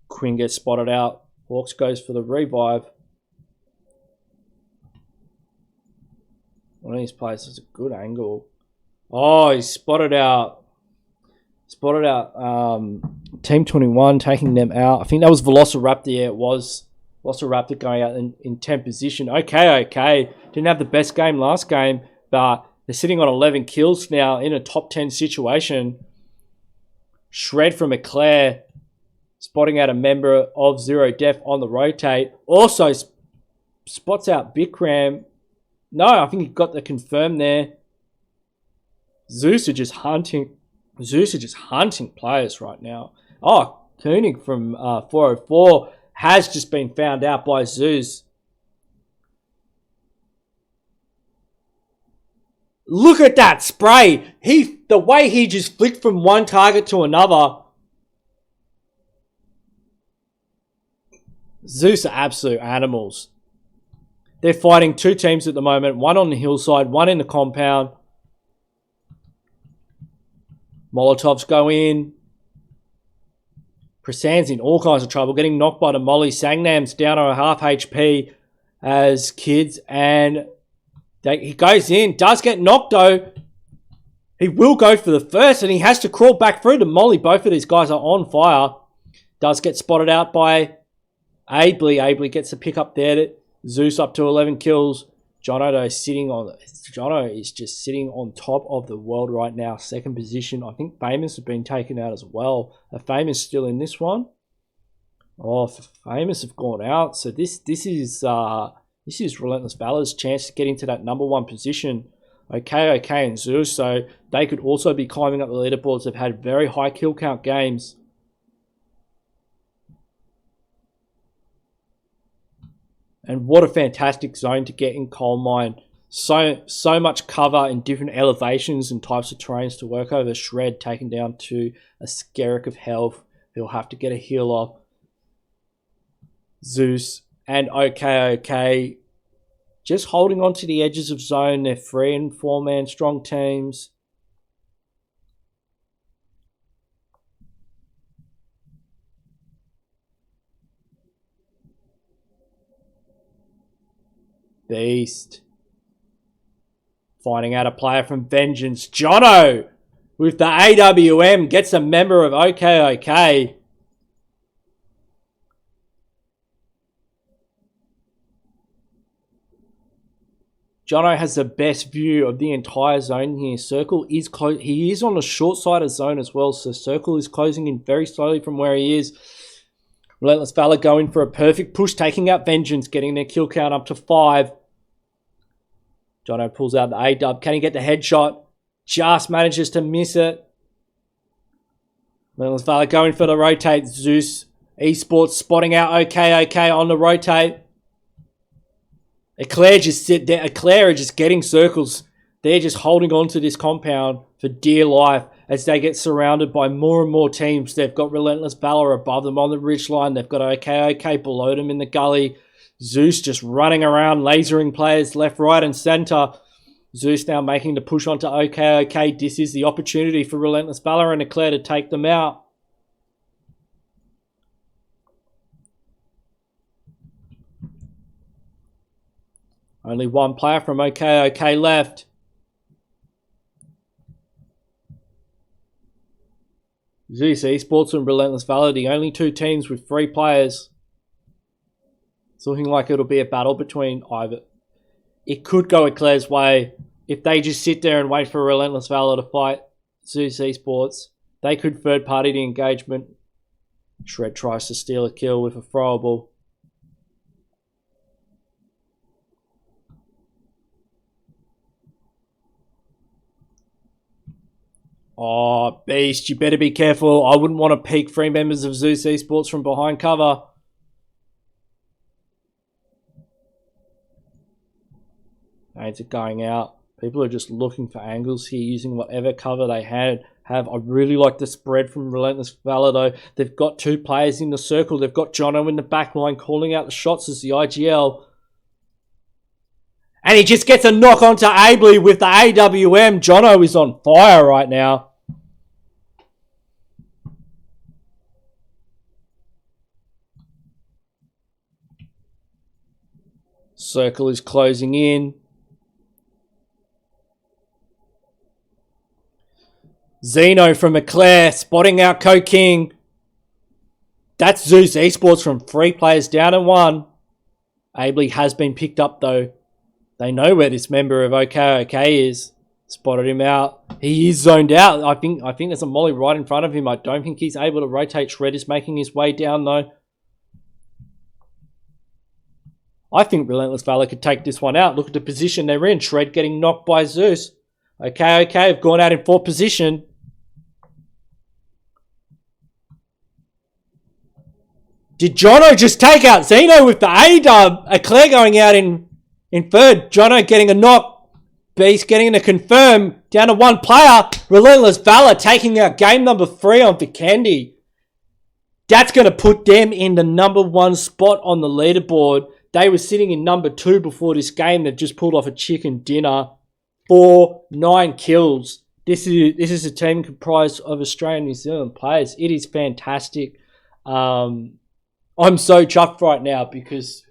Quinn gets spotted out. Hawks goes for the revive. One of these players has a good angle. Oh, he's spotted out. Spotted out Team 21, taking them out. I think that was VelociRaptor. Yeah, it was. VelociRaptor going out in 10th position. Okay. Didn't have the best game last game, but they're sitting on 11 kills now in a top 10 situation. Shred from Eclair, spotting out a member of ZeroDeath on the rotate. Also spots out Bikram. No, I think he got the confirm there. Zeus are just hunting players right now. Oh, Koenig from 404 has just been found out by Zeus. Look at that spray. The way he just flicked from one target to another. Zeus are absolute animals. They're fighting two teams at the moment. One on the hillside, one in the compound. Molotovs go in. Prasan's in all kinds of trouble. Getting knocked by the molly. Sangnam's down to a half HP as kids. And he goes in. Does get knocked though. He will go for the first. And he has to crawl back through the molly. Both of these guys are on fire. Does get spotted out by Abley. Abley gets a pick up there. Zeus up to 11 kills. Jono is just sitting on top of the world right now. Second position. I think Famous have been taken out as well. Are Famous still in this one? Oh, Famous have gone out. So this is Relentless Valour's chance to get into that number one position. Okay, and Zeus. So they could also be climbing up the leaderboards. They've had very high kill count games. And what a fantastic zone to get in Coal Mine. So much cover in different elevations and types of terrains to work over. Shred taken down to a Skerrick of health. He'll have to get a heal off. Zeus and OK. Just holding on to the edges of zone. They're 3- and 4-man strong teams. Beast. Finding out a player from Vengeance. Jono with the AWM gets a member of OOKOK. Jono has the best view of the entire zone here. Circle is close. He is on the short side of zone as well, so Circle is closing in very slowly from where he is. Relentless Valour going for a perfect push, taking out Vengeance, getting their kill count up to 5. Jono pulls out the A-dub. Can he get the headshot? Just manages to miss it. Relentless Valour going for the rotate. Zeus Esports spotting out OK on the rotate. Eclair just sit there. Eclair are just getting circles. They're just holding on to this compound for dear life as they get surrounded by more and more teams. They've got Relentless Valour above them on the ridgeline. They've got OK below them in the gully. Zeus just running around, lasering players left, right, and center. Zeus now making the push onto OK. This is the opportunity for Relentless Valour and Eclair to take them out. Only one player from OK left. Zeus Esports and Relentless Valour, the only two teams with 3 players. It's looking like it'll be a battle between either. It could go Eclair's way if they just sit there and wait for Relentless Valour to fight Zeus Esports. They could third party the engagement. Shred tries to steal a kill with a throwable. Oh, Beast, you better be careful. I wouldn't want to peek 3 members of Zeus Esports from behind cover. Nades are going out. People are just looking for angles here, using whatever cover they had. have. I really like the spread from Relentless Valour, though. They've got 2 players in the circle. They've got Jono in the back line calling out the shots as the IGL. And he just gets a knock onto Abley with the AWM. Jono is on fire right now. Circle is closing in. Zeno from Eclair spotting out Co-King. That's Zeus Esports from 3 players down and 1. Abley has been picked up though. They know where this member of OOKOK is. Spotted him out. He is zoned out. I think there's a molly right in front of him. I don't think he's able to rotate. Shred is making his way down though. I think Relentless Valour could take this one out. Look at the position they're in. Shred getting knocked by Zeus. OOKOK have gone out in 4th position. Did Jono just take out Zeno with the A-dub? Eclair going out in 3rd. Jono getting a knock. Beast getting a confirm. Down to 1 player. Relentless Valour taking out game number 3 on Vikendi. That's going to put them in the number 1 spot on the leaderboard. They were sitting in number 2 before this game. They've just pulled off a chicken dinner. 9 kills. This is a team comprised of Australian and New Zealand players. It is fantastic. I'm so chuffed right now because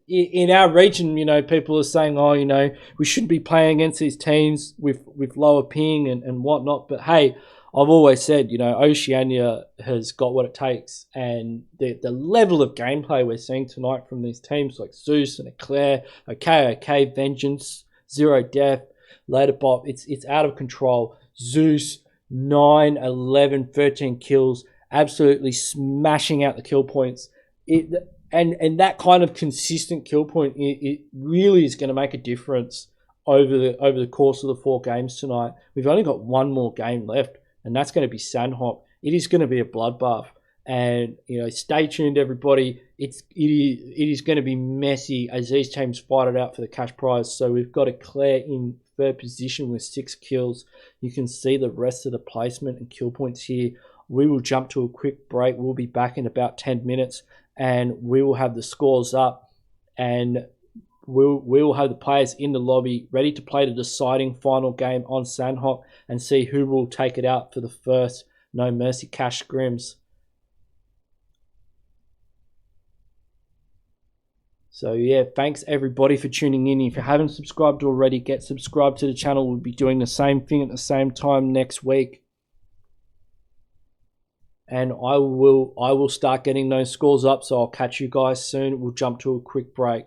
in our region, you know, people are saying, oh, you know, we shouldn't be playing against these teams with lower ping and whatnot. But hey, I've always said, you know, Oceania has got what it takes. And the level of gameplay we're seeing tonight from these teams like Zeus and Eclair, OOKOK, Vengeance, ZeroDeath, Laterbot, it's out of control. Zeus, 9, 11, 13 kills, absolutely smashing out the kill points. And that kind of consistent kill point, it really is going to make a difference over the course of the 4 games tonight. We've only got 1 more game left, and that's going to be Sandhawk. It is going to be a bloodbath. And, you know, stay tuned, everybody. It is going to be messy as these teams fight it out for the cash prize. So we've got Eclair in 3rd position with 6 kills. You can see the rest of the placement and kill points here. We will jump to a quick break. We'll be back in about 10 minutes, and we will have the scores up, and we will have the players in the lobby ready to play the deciding final game on Sandhawk and see who will take it out for the first No Mercy Cash Scrims. So yeah, thanks everybody for tuning in. If you haven't subscribed already, get subscribed to the channel. We'll be doing the same thing at the same time next week. And I will start getting those scores up, so I'll catch you guys soon. We'll jump to a quick break.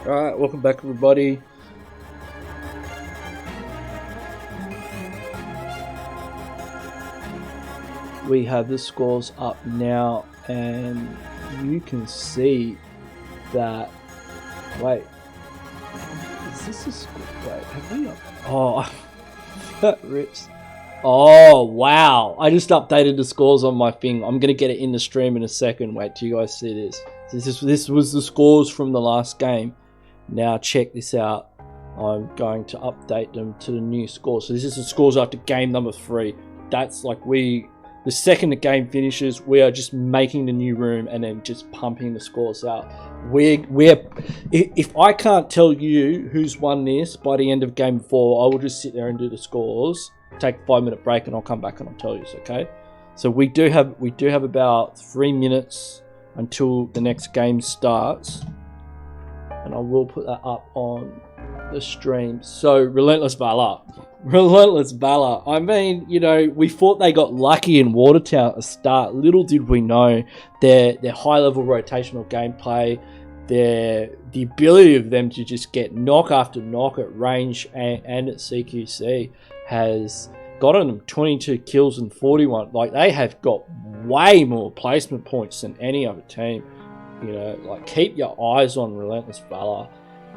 Alright, welcome back everybody. We have the scores up now, and you can see that. Wait, is this a score? Wait, have we up? Oh, that rips. Oh wow! I just updated the scores on my thing. I'm gonna get it in the stream in a second. Wait till you guys see this. This was the scores from the last game. Now check this out. I'm going to update them to the new scores. So this is the scores after game number 3. That's like the second the game finishes, we are just making the new room and then just pumping the scores out. If I can't tell you who's won this by the end of game 4, I will just sit there and do the scores. Take a 5-minute break and I'll come back and I'll tell you. Okay. So we do have about 3 minutes until the next game starts, and I will put that up on the stream. So Relentless Valour. I mean, you know, we thought they got lucky in Watertown at the start. Little did we know their high-level rotational gameplay, the ability of them to just get knock after knock at range and at CQC has gotten them 22 kills and 41. Like, they have got way more placement points than any other team. You know, like, keep your eyes on Relentless Valour.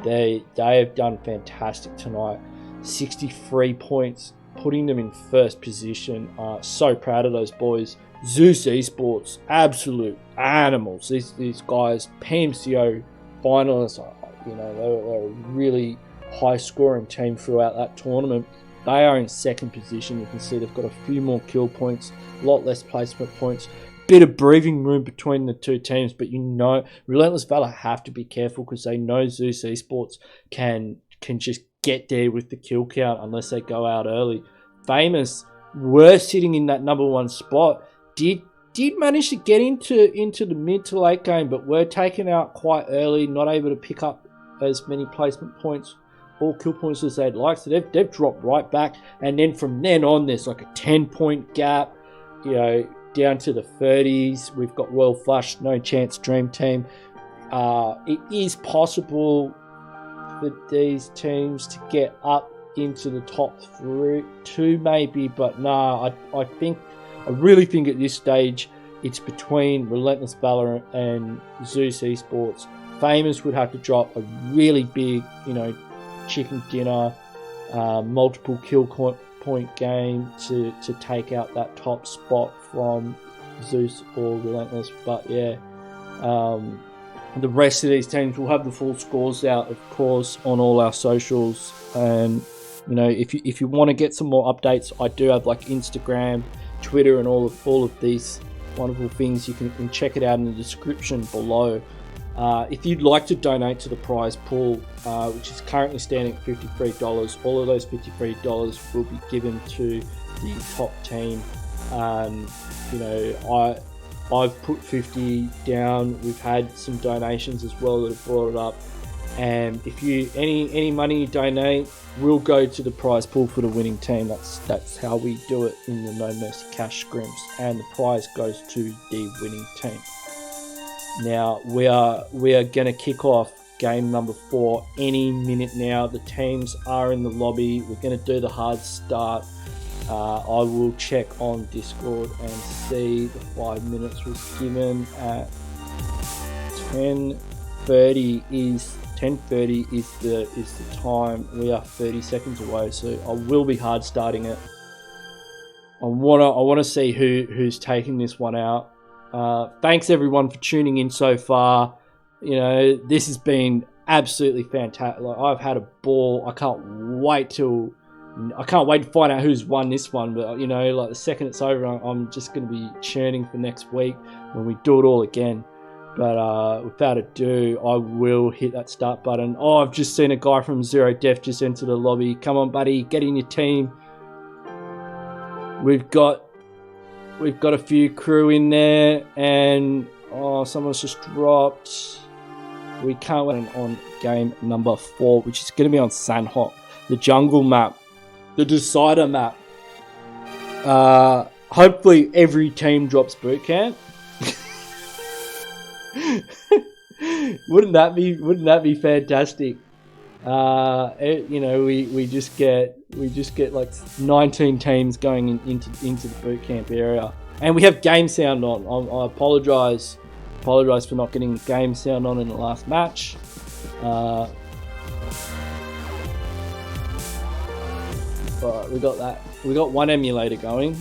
They have done fantastic tonight. 63 points, putting them in first position. So proud of those boys. Zeus Esports, absolute animals. These guys, Pmco finalists, you know, they were a really high scoring team throughout that tournament. They are in second position. You can see they've got a few more kill points, a lot less placement points. Bit of breathing room between the two teams, but you know, Relentless Valour have to be careful because they know Zeus Esports can just get there with the kill count unless they go out early. Famous were sitting in that number 1 spot. Did manage to get into the mid to late game, but were taken out quite early, not able to pick up as many placement points or kill points as they'd like. So they've dropped right back, and then from then on there's like a 10-point gap, you know, down to the 30s. We've got Royal Flush, No Chance, Dream Team. It is possible for these teams to get up into the top 2 maybe, but nah, I really think at this stage it's between Relentless Valour and Zeus Esports. Famous would have to drop a really big, you know, chicken dinner, multiple kill point game to take out that top spot from Zeus or Relentless. But yeah, the rest of these teams will have the full scores out, of course, on all our socials. And you know, if you want to get some more updates, I do have like Instagram, Twitter, and all of these wonderful things. You can check it out in the description below. If you'd like to donate to the prize pool, which is currently standing at $53, all of those $53 will be given to the top team. You know, I've put 50 down. We've had some donations as well that have brought it up. And if you any money you donate will go to the prize pool for the winning team. That's how we do it in the No Mercy Cash scrims, and the prize goes to the winning team. Now we are going to kick off game number 4 any minute now. The teams are in the lobby. We're going to do the hard start. I will check on Discord and see the 5 minutes was given at 10:30 is the time. We are 30 seconds away, so I will be hard starting it. I wanna see who's taking this one out. Thanks everyone for tuning in so far. You know, this has been absolutely fantastic. Like, I've had a ball. I can't wait to find out who's won this one. But you know, like the second it's over, I'm just going to be churning for next week when we do it all again. But without ado, I will hit that start button. Oh, I've just seen a guy from ZeroDeath just enter the lobby. Come on, buddy, get in your team. We've got a few crew in there, and oh, someone's just dropped. We can't wait on game number 4, which is going to be on Sanhok, the jungle map, the decider map. Hopefully every team drops boot camp. Wouldn't that be fantastic? You know, we just get like 19 teams going into the boot camp area, and we have game sound on. I apologise for not getting game sound on in the last match. Alright, we got that. We got one emulator going.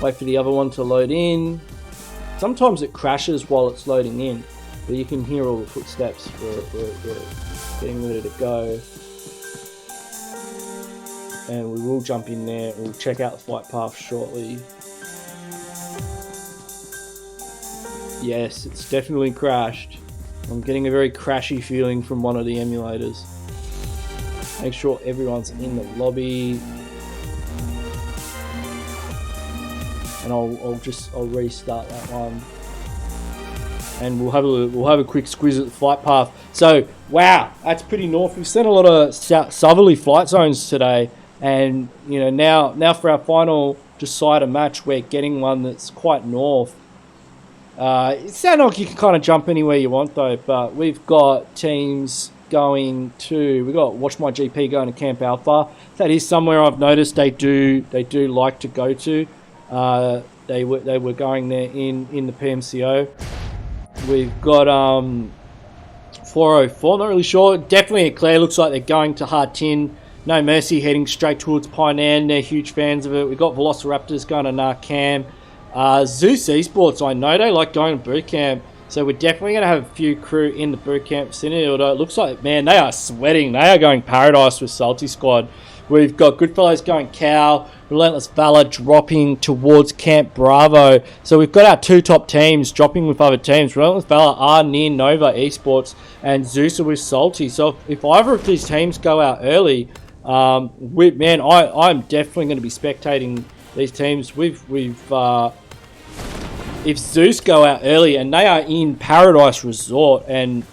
Wait for the other one to load in. Sometimes it crashes while it's loading in, but you can hear all the footsteps. We're getting ready to go. And we will jump in there. We'll check out the flight path shortly. Yes, it's definitely crashed. I'm getting a very crashy feeling from one of the emulators. Make sure everyone's in the lobby. And I'll restart that one. And we'll have a quick squiz at the flight path. So wow, that's pretty north. We've sent a lot of southerly flight zones today, and you know now for our final decider match, we're getting one that's quite north. It sounds like you can kind of jump anywhere you want though, but we've got teams going to. We've got WatchMyGP going to Camp Alpha. That is somewhere I've noticed they do like to go to. They were going there in the Pmco. We've got 404, not really sure. Definitely Eclair, looks like they're going to Hard Tin. No Mercy heading straight towards Painan. They're huge fans of it. We've got VelociRaptorX going to Narcam. Zeus Esports, I know they like going to boot camp, so we're definitely going to have a few crew in the boot camp vicinity. Although it looks like, man, they are sweating. They are going paradise with SOLTI squad. We've got Goodfellows going Cow, Relentless Valour dropping towards Camp Bravo. So we've got our two top teams dropping with other teams. Relentless Valour are near Nova Esports, and Zeus are with SOLTI. So if either of these teams go out early, I'm definitely going to be spectating these teams. If Zeus go out early, and they are in Paradise Resort, and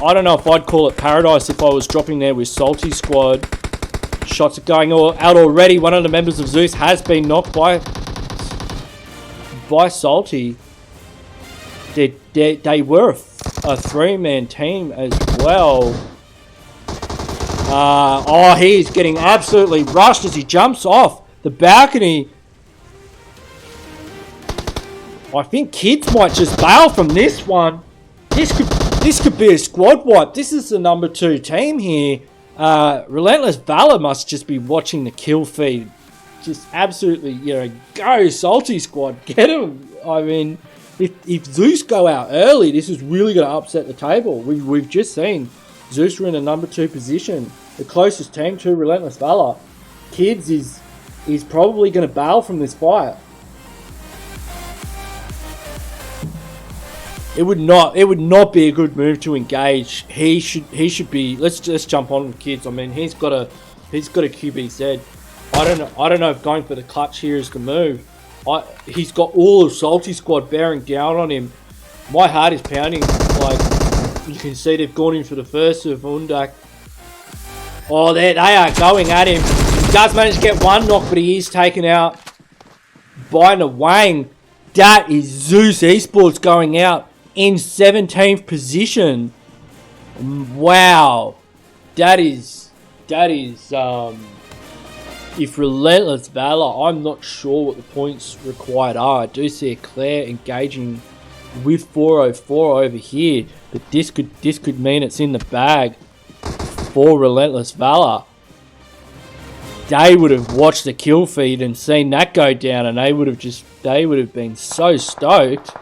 I don't know if I'd call it Paradise if I was dropping there with SOLTI squad. Shots are going out already. One of the members of Zeus has been knocked by SOLTI. They were a three-man team as well. He's getting absolutely rushed as he jumps off the balcony. I think Kids might just bail from this one. This could be a squad wipe. This is the number 2 team here. Relentless Valour must just be watching the kill feed. Just absolutely, go SOLTI squad, get him. I mean, if Zeus go out early, this is really going to upset the table. We've just seen Zeus are in the number 2 position. The closest team to Relentless Valour. Kids is probably going to bail from this fight. It would not be a good move to engage. He should be. Let's just jump on with Kids. I mean, he's got a QBZ. I don't know if going for the clutch here is the move. He's got all of SOLTI squad bearing down on him. My heart is pounding. Like you can see, they've gone in for the first of Undak. Oh, they are going at him. He does manage to get one knock, but he is taken out by Nawang. That is Zeus Esports going out in 17th position. Wow. That is if Relentless Valour, I'm not sure what the points required are. I do see Eclair engaging with 404 over here, but this could mean it's in the bag for Relentless Valour. They would have watched the kill feed and seen that go down, and they would have been so stoked.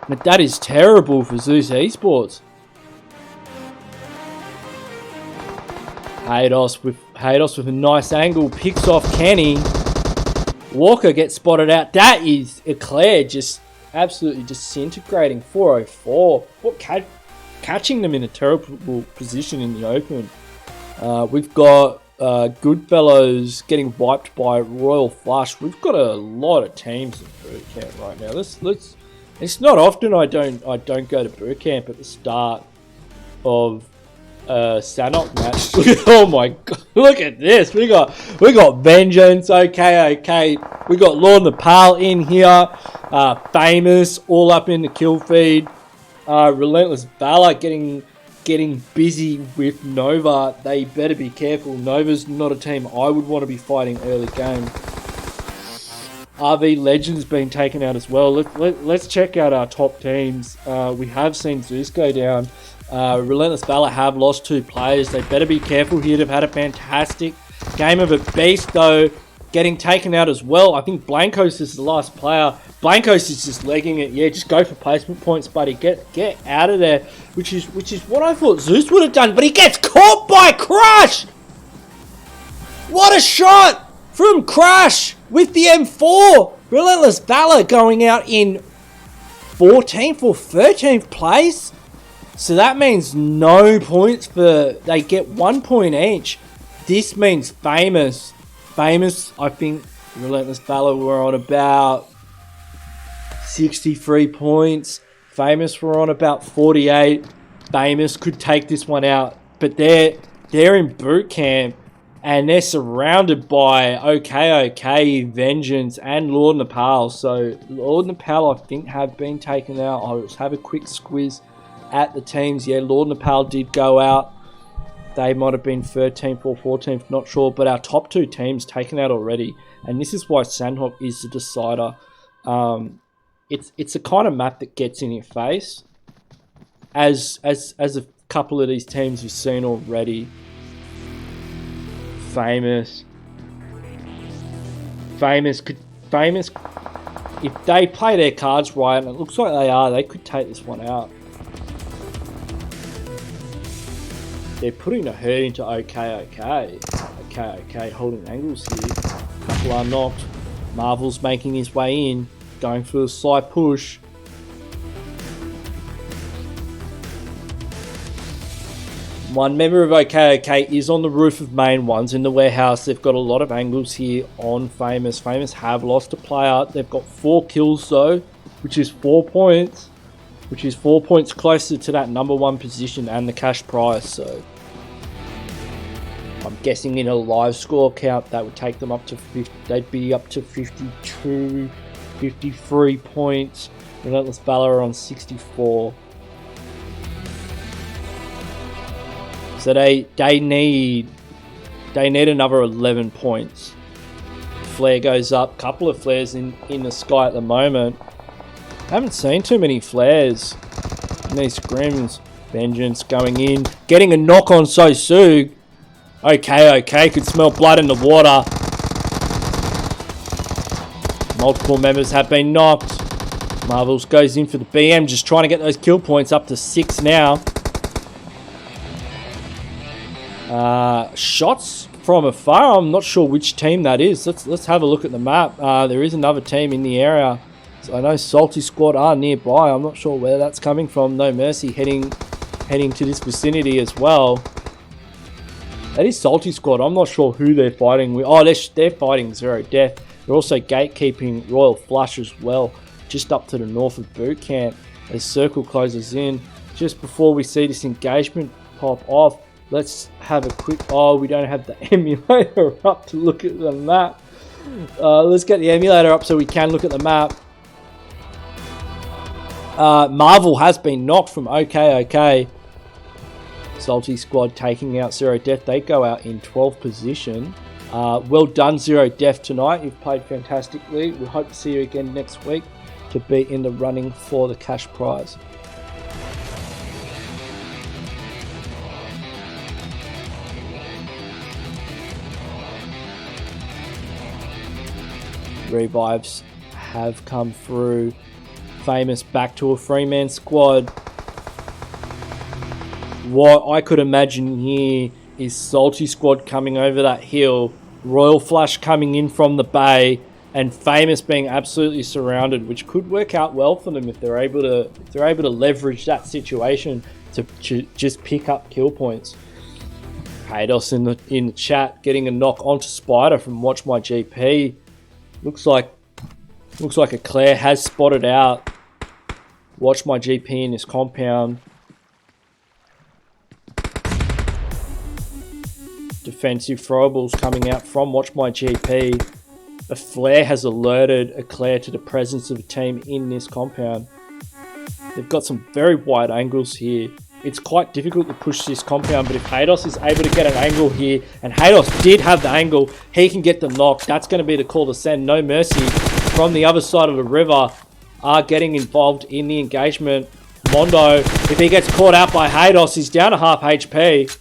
But that is terrible for Zeus Esports. Haydos with a nice angle, picks off Kenny. Walker gets spotted out. That is Eclair just absolutely disintegrating 404. Catching them in a terrible position in the open. We've got Goodfellows getting wiped by Royal Flush. We've got a lot of teams in boot camp right now. Let's. It's not often I don't go to boot camp at the start of Sanok match. Oh my god, look at this. We got Vengeance, okay. We got Lord Nepal in here. Famous all up in the kill feed. Relentless Valour getting busy with Nova. They better be careful. Nova's not a team I would want to be fighting early game. RV Legends been taken out as well. Let's check out our top teams. We have seen Zeus go down. Relentless Valour have lost 2 players. They better be careful here. They've had a fantastic game of a beast, though, getting taken out as well. I think Blancos is the last player. Blancos is just legging it. Yeah, just go for placement points, buddy. Get out of there, which is what I thought Zeus would have done, but he gets caught by Crush. What a shot from Crush with the M4. Relentless Valour going out in 14th or 13th place. So that means no points they get 1 point each. This means Famous, I think Relentless Valour were on about 63 points. Famous were on about 48. Famous could take this one out, but they're in boot camp and they're surrounded by OOKOK, Vengeance, and Lord Nepal. So Lord Nepal, I think, have been taken out. I'll just have a quick squiz at the teams. Yeah, Lord Nepal did go out. They might have been 13th or 14th, not sure. But our top 2 teams taken out already. And this is why Sandhawk is the decider. It's a kind of map that gets in your face. As a couple of these teams you've seen already. Famous, if they play their cards right, and it looks like they are, they could take this one out. They're putting a hurt into OOKOK, holding angles here. Couple are knocked. Marvel's making his way in, going for a slight push. One member of OOKOK is on the roof of main. One's in the warehouse. They've got a lot of angles here on Famous. Famous have lost a player. They've got 4 kills though, which is 4 points. Which is 4 points closer to that number 1 position and the cash prize. So I'm guessing in a live score count that would take them up to 50. They'd be up to 52, 53 points. Relentless Valour on 64. So they need another 11 points. Flare goes up. Couple of flares in the sky at the moment. Haven't seen too many flares in these scrims. Vengeance going in, getting a knock on Sosug. OOKOK could smell blood in the water. Multiple members have been knocked. Marvels goes in for the BM, just trying to get those kill points up to 6 now. Shots from afar. I'm not sure which team that is. Let's have a look at the map. There is another team in the area. So I know SOLTI squad are nearby. I'm not sure where that's coming from. No Mercy heading to this vicinity as well. That is SOLTI squad. I'm not sure who they're fighting with. Oh, they're fighting ZeroDeath. They're also gatekeeping Royal Flush as well, just up to the north of boot camp as Circle closes in. Just before we see this engagement pop off, let's have a quick... Oh, we don't have the emulator up to look at the map. Let's get the emulator up so we can look at the map. Marvel has been knocked from OOKOK. SOLTI squad taking out ZeroDeath. They go out in 12th position. Well done, ZeroDeath, tonight. You've played fantastically. We hope to see you again next week to be in the running for the cash prize. Revives have come through. Famous back to a 3-man squad. What I could imagine here is SOLTI squad coming over that hill, Royal Flush coming in from the bay, and Famous being absolutely surrounded, which could work out well for them if they're able to leverage that situation to just pick up kill points. Pados in the chat getting a knock onto Spider from WatchMyGP. Looks like Eclair has spotted out WatchMyGP in this compound. defensive throwables coming out from WatchMyGP. A flare has alerted Eclair to the presence of a team in this compound. They've got some very wide angles here. It's quite difficult to push this compound, but if Haydos is able to get an angle here, and Haydos did have the angle, he can get the knock. That's going to be the call to send. No Mercy from the other side of the river are getting involved in the engagement. Mondo, if he gets caught out by Haydos, he's down to half HP.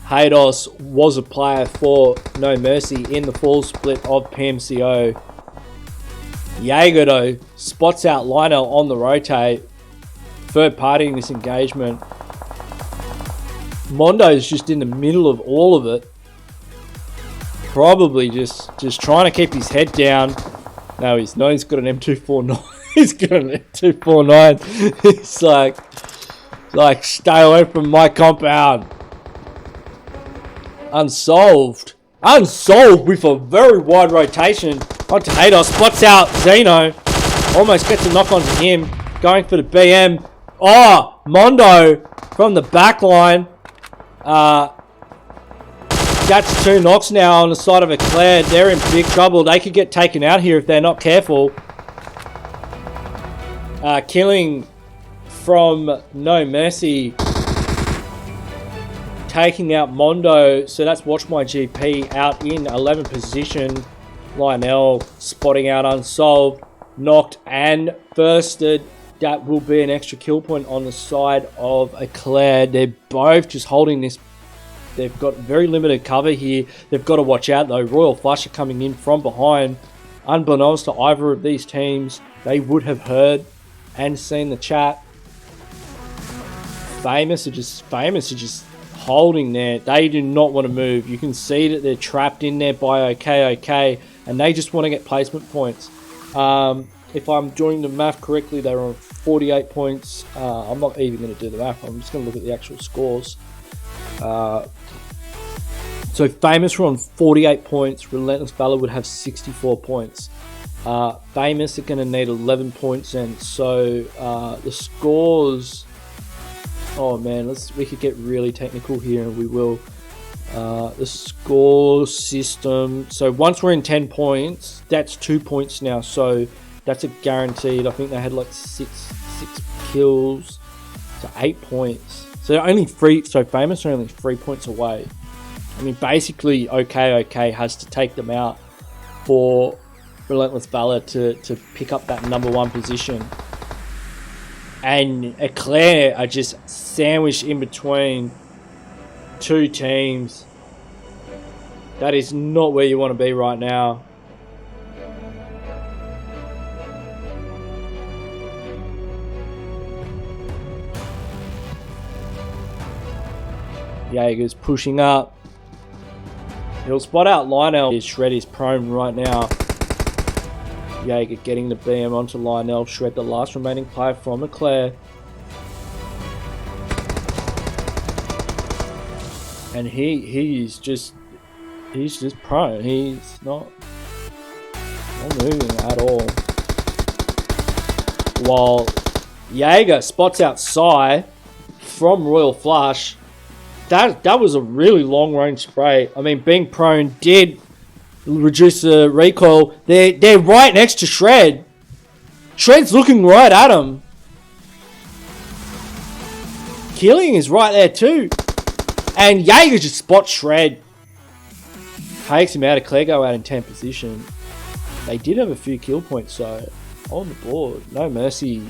Haydos was a player for No Mercy in the full split of Pmco. Jaeger though spots out Lionel on the rotate. Third party in this engagement. Mondo's just in the middle of all of it. Probably just trying to keep his head down. No, he's got an M249. He's got an M249. He's like stay away from my compound. Unsolved with a very wide rotation onto Haydos. Spots out Zeno. Almost gets a knock onto him. Going for the BM. Oh, Mondo from the back line. That's 2 knocks now on the side of Eclair. They're in big trouble. They could get taken out here if they're not careful. Killing from No Mercy. Taking out Mondo, so that's WatchMyGP out in 11th position. Lionel spotting out Unsolved, knocked and firsted. That will be an extra kill point on the side of Eclair. They're both just holding this. They've got very limited cover here. They've got to watch out though. Royal Flush are coming in from behind. Unbeknownst to either of these teams, they would have heard and seen the chat. Famous are just holding there. They do not want to move. You can see that they're trapped in there by OOKOK, and they just want to get placement points. If I'm doing the math correctly, they're on 48 points. I'm not even going to do the math. I'm just going to look at the actual scores. So Famous were on 48 points. Relentless Valour would have 64 points. Famous are going to need 11 points, and so the scores. Oh man, we could get really technical here, and we will. The score system. So once we're in 10 points, that's 2 points now. So that's a guaranteed. I think they had like six kills, so 8 points. So they're only 3. So Famous are only 3 points away. I mean, basically, OOKOK has to take them out for Relentless Valour to pick up that #1 position. And Eclair are just sandwiched in between 2 teams. That is not where you want to be right now. Jaeger's pushing up. He'll spot out Lionel. Shred is prone right now. Jaeger getting the BM onto Lionel. Shred the last remaining player from Eclair. And he's just prone. He's not moving at all. While Jaeger spots out Psy from Royal Flush. That was a really long range spray. I mean, being prone did reduce the recoil. They're right next to Shred. Shred's looking right at him. Killing is right there too. And Jaeger just spots Shred. Takes him out. Eclair go out in 10th position. They did have a few kill points, so on the board. No Mercy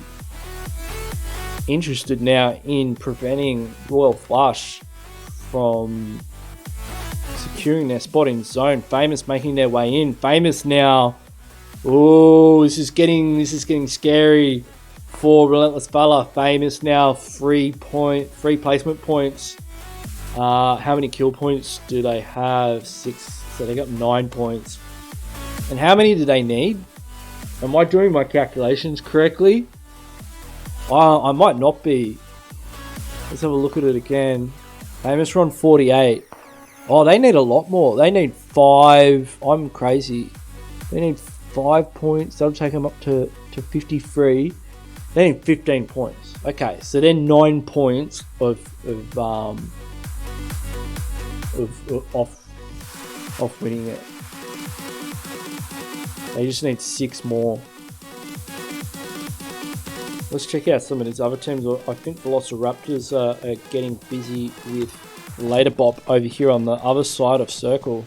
interested now in preventing Royal Flush from securing their spot in zone. Famous making their way in. Famous now. Oh, this is getting scary for Relentless Valour. Famous now 3 placement points. How many kill points do they have? 6. So they got 9 points. And how many do they need? Am I doing my calculations correctly? I might not be. Let's have a look at it again. Famous are on 48. Oh, they need a lot more. They need 5. I'm crazy. They need 5 points. That'll take them up to to 53. They need 15 points. Okay, so they're 9 points off winning it. They just need 6 more. Let's check out some of these other teams. I think VelociRaptors are getting busy with Later Bop over here on the other side of Circle.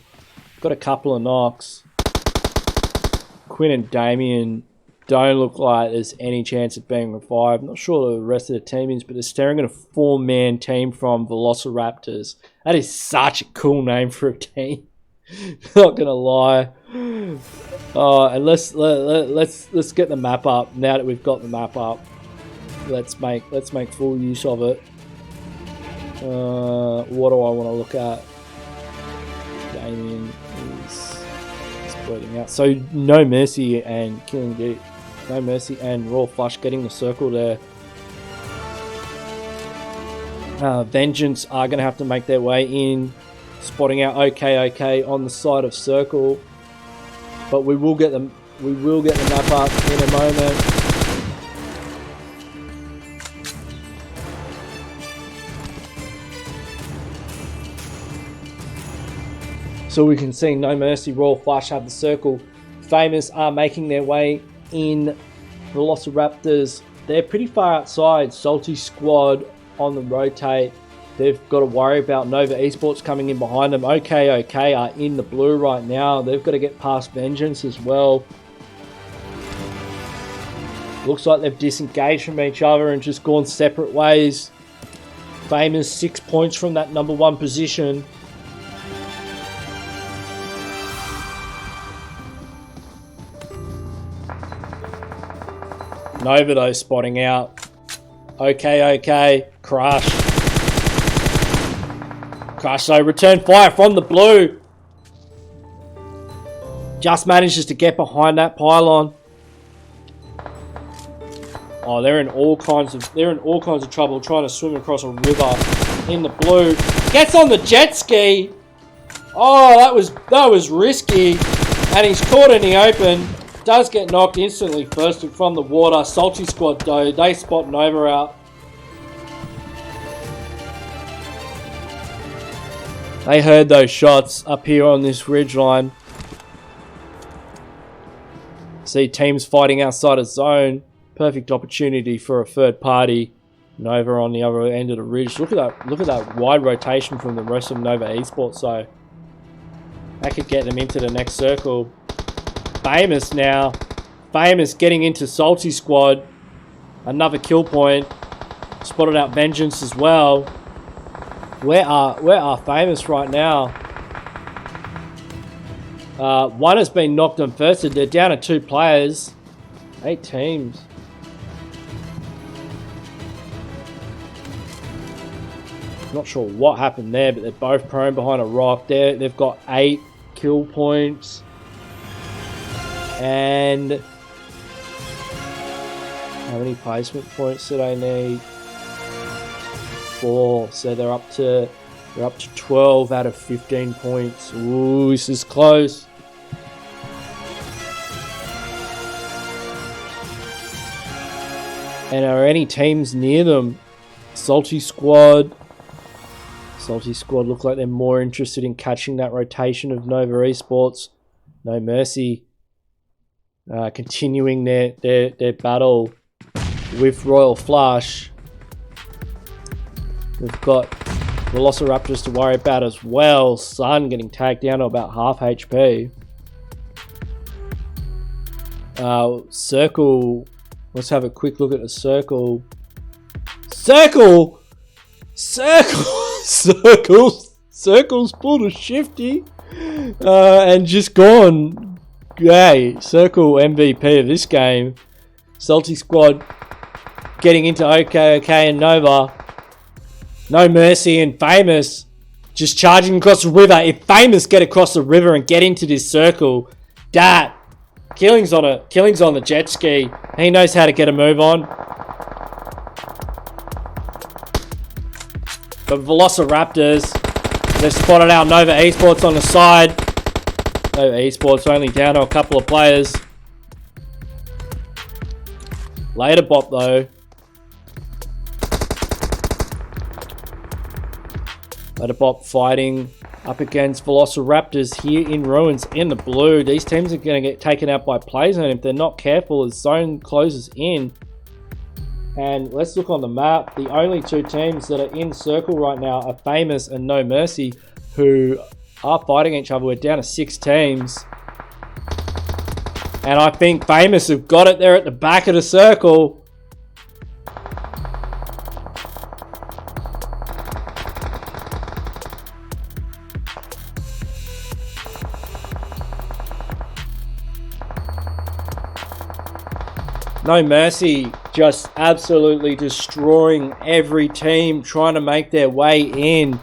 Got a couple of knocks. Quinn and Damien don't look like there's any chance of being revived. Not sure the rest of the team is, but they're staring at a 4-man team from VelociRaptors. That is such a cool name for a team. Not gonna lie. And let's get the map up. Now that we've got the map up, let's make full use of it. What do I want to look at? Damien is bleeding out. So No Mercy and Killing Deep. No Mercy and Royal Flush getting the circle there. Vengeance are going to have to make their way in, spotting out OOKOK on the side of Circle. But we will get them. We will get the map up in a moment. So we can see No Mercy, Royal Flush have the circle. Famous are making their way in. VelociRaptors, they're pretty far outside. Salty squad on the rotate. They've got to worry about Nova Esports coming in behind them. OOKOK are in the blue right now. They've got to get past Vengeance as well. Looks like they've disengaged from each other and just gone separate ways. Famous 6 points from that #1 position. Nova though spotting out. OOKOK, Crush. Crush though, return fire from the blue. Just manages to get behind that pylon. Oh, they're in all kinds of trouble trying to swim across a river in the blue. Gets on the jet ski. Oh, that was risky. And he's caught in the open. Does get knocked instantly first from the water. Salty squad though, they spot Nova out. They heard those shots up here on this ridge line. See teams fighting outside of zone. Perfect opportunity for a third party. Nova on the other end of the ridge. Look at that wide rotation from the rest of Nova Esports. So that could get them into the next circle. Famous now. Famous getting into Salty squad. Another kill point. Spotted out Vengeance as well. Where are Famous right now? One has been knocked on first. They're down to 2 players. 8 teams. Not sure what happened there, but they're both prone behind a rock. They've got 8 kill points. And how many placement points do they need? 4. So they're up to 12 out of 15 points. Ooh, this is close. And are any teams near them? Salty squad. Salty squad look like they're more interested in catching that rotation of Nova Esports. No Mercy. Continuing their battle with Royal Flush. We've got VelociRaptors to worry about as well. Sun getting tagged down to about half HP. Circle. Let's have a quick look at the circle. Circle! Circle's pulled a shifty. And just gone. Hey, Circle MVP of this game. Salty squad getting into OOKOK and Nova. No Mercy and Famous just charging across the river. If Famous get across the river and get into this circle, that Killing's on the jet ski. He knows how to get a move on. But VelociRaptors, they've spotted out Nova Esports on the side. Nova Esports only down to a couple of players. Later bot though. Later bot fighting up against VelociRaptors here in Ruins in the blue. These teams are going to get taken out by play zone if they're not careful as zone closes in. And let's look on the map. The only two teams that are in circle right now are Famous and No Mercy, who are fighting each other. We're down to 6 teams. And I think Famous have got it there at the back of the circle. No Mercy just absolutely destroying every team, trying to make their way in.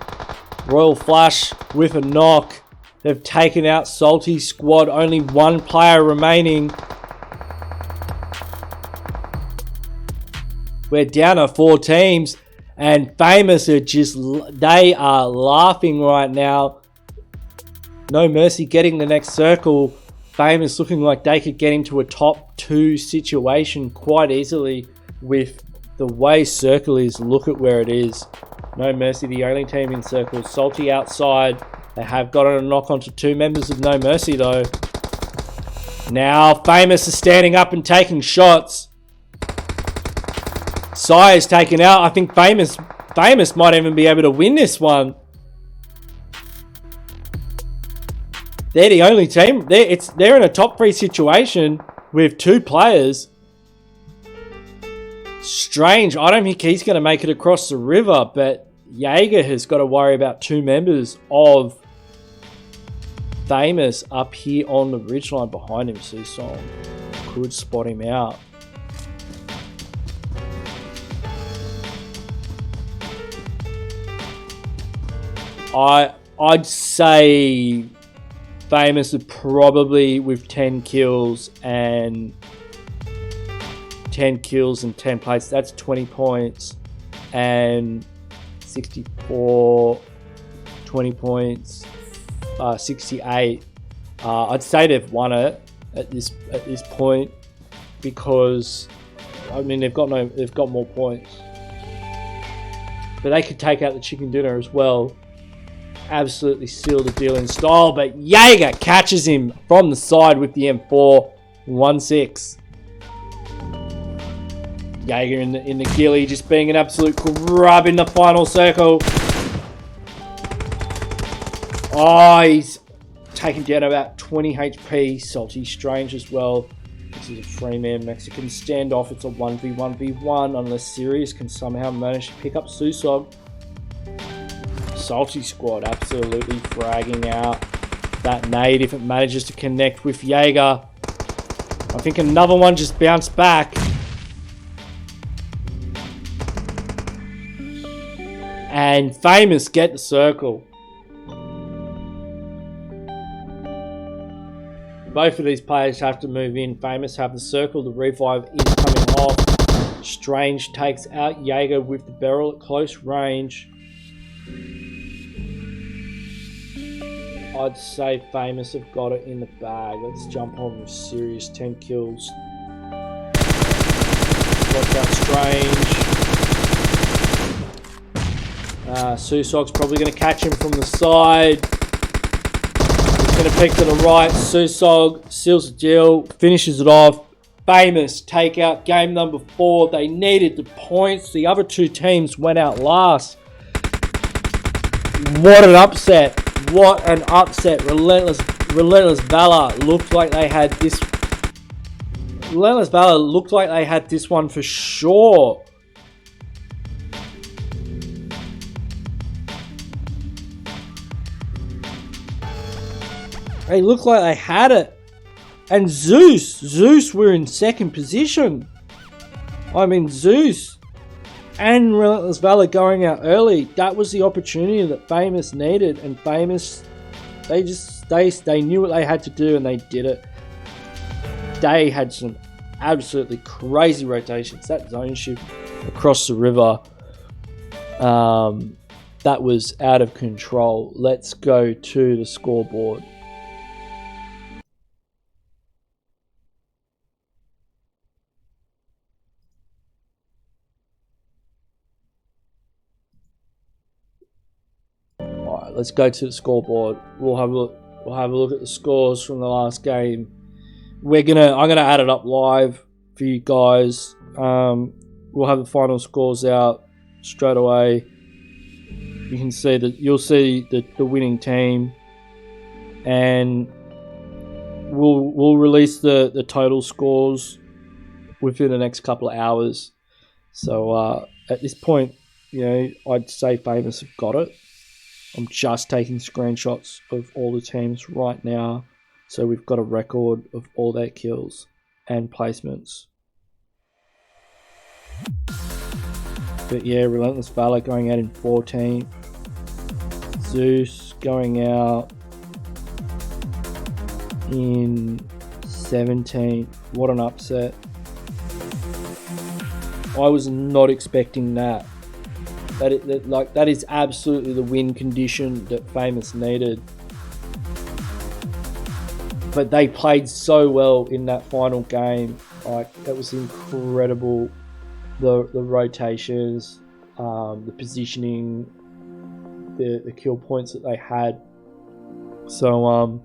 Royal Flush with a knock. They've taken out SOLTI squad. Only one player remaining. We're down to 4 teams. And Famous are just, they are laughing right now. No Mercy getting the next circle. Famous looking like they could get into a top 2 situation quite easily with the way circle is. Look at where it is. No Mercy, the only team in circle. SOLTI outside. They have gotten a knock onto 2 members of No Mercy though. Now Famous is standing up and taking shots. Sai is taken out. I think Famous might even be able to win this one. They're the only team. They're in a top 3 situation with 2 players. Strange. I don't think he's going to make it across the river, but Jaeger has got to worry about 2 members of Famous up here on the ridgeline behind him. Susong could spot him out. I'd say Famous are probably with 10 kills and 10 plates. That's 20 points and 64, 20 points, 68. I'd say they've won it at this point because I mean they've got more points, but they could take out the chicken dinner as well. Absolutely seal the deal in style, but Jaeger catches him from the side with the M4. 1-6. Jaeger in the ghillie, just being an absolute grub in the final circle. Oh, he's taken down about 20 HP. SOLTI Strange as well. This is a free-man Mexican standoff. It's a 1v1v1 unless Sirius can somehow manage to pick up Susog. SOLTI squad absolutely fragging out that nade if it manages to connect with Jaeger. I think another one just bounced back. And Famous get the circle. Both of these players have to move in. Famous have the circle. The revive is coming off. Strange takes out Jaeger with the barrel at close range. I'd say Famous have got it in the bag. Let's jump on with Sirius. 10 kills. Watch out Strange. Susog's probably going to catch him from the side. He's going to pick to the right. Susog seals the deal. Finishes it off. Famous take out game number 4. They needed the points. The other 2 teams went out last. What an upset. What an upset. Relentless Valour looked like they had this. Relentless Valour looked like they had this one for sure. They looked like they had it. And Zeus were in second position. I mean, Zeus and Relentless Valour going out early. That was the opportunity that Famous needed. And Famous, they knew what they had to do and they did it. They had some absolutely crazy rotations. That zone shift across the river, that was out of control. Let's go to the scoreboard. let's go to the scoreboard. We'll have a look. We'll have a look at the scores from the last game. I'm gonna add it up live for you guys. We'll have the final scores out straight away. You can see that you'll see the winning team, and we'll release the total scores within the next couple of hours. So at this point, I'd say Famous have got it. I'm just taking screenshots of all the teams right now, so we've got a record of all their kills and placements. But yeah, Relentless Valour going out in 14th. Zeus going out in 17th. What an upset. I was not expecting that. That is absolutely the win condition that Famous needed. But they played so well in that final game. That was incredible. The rotations, the positioning, the kill points that they had. So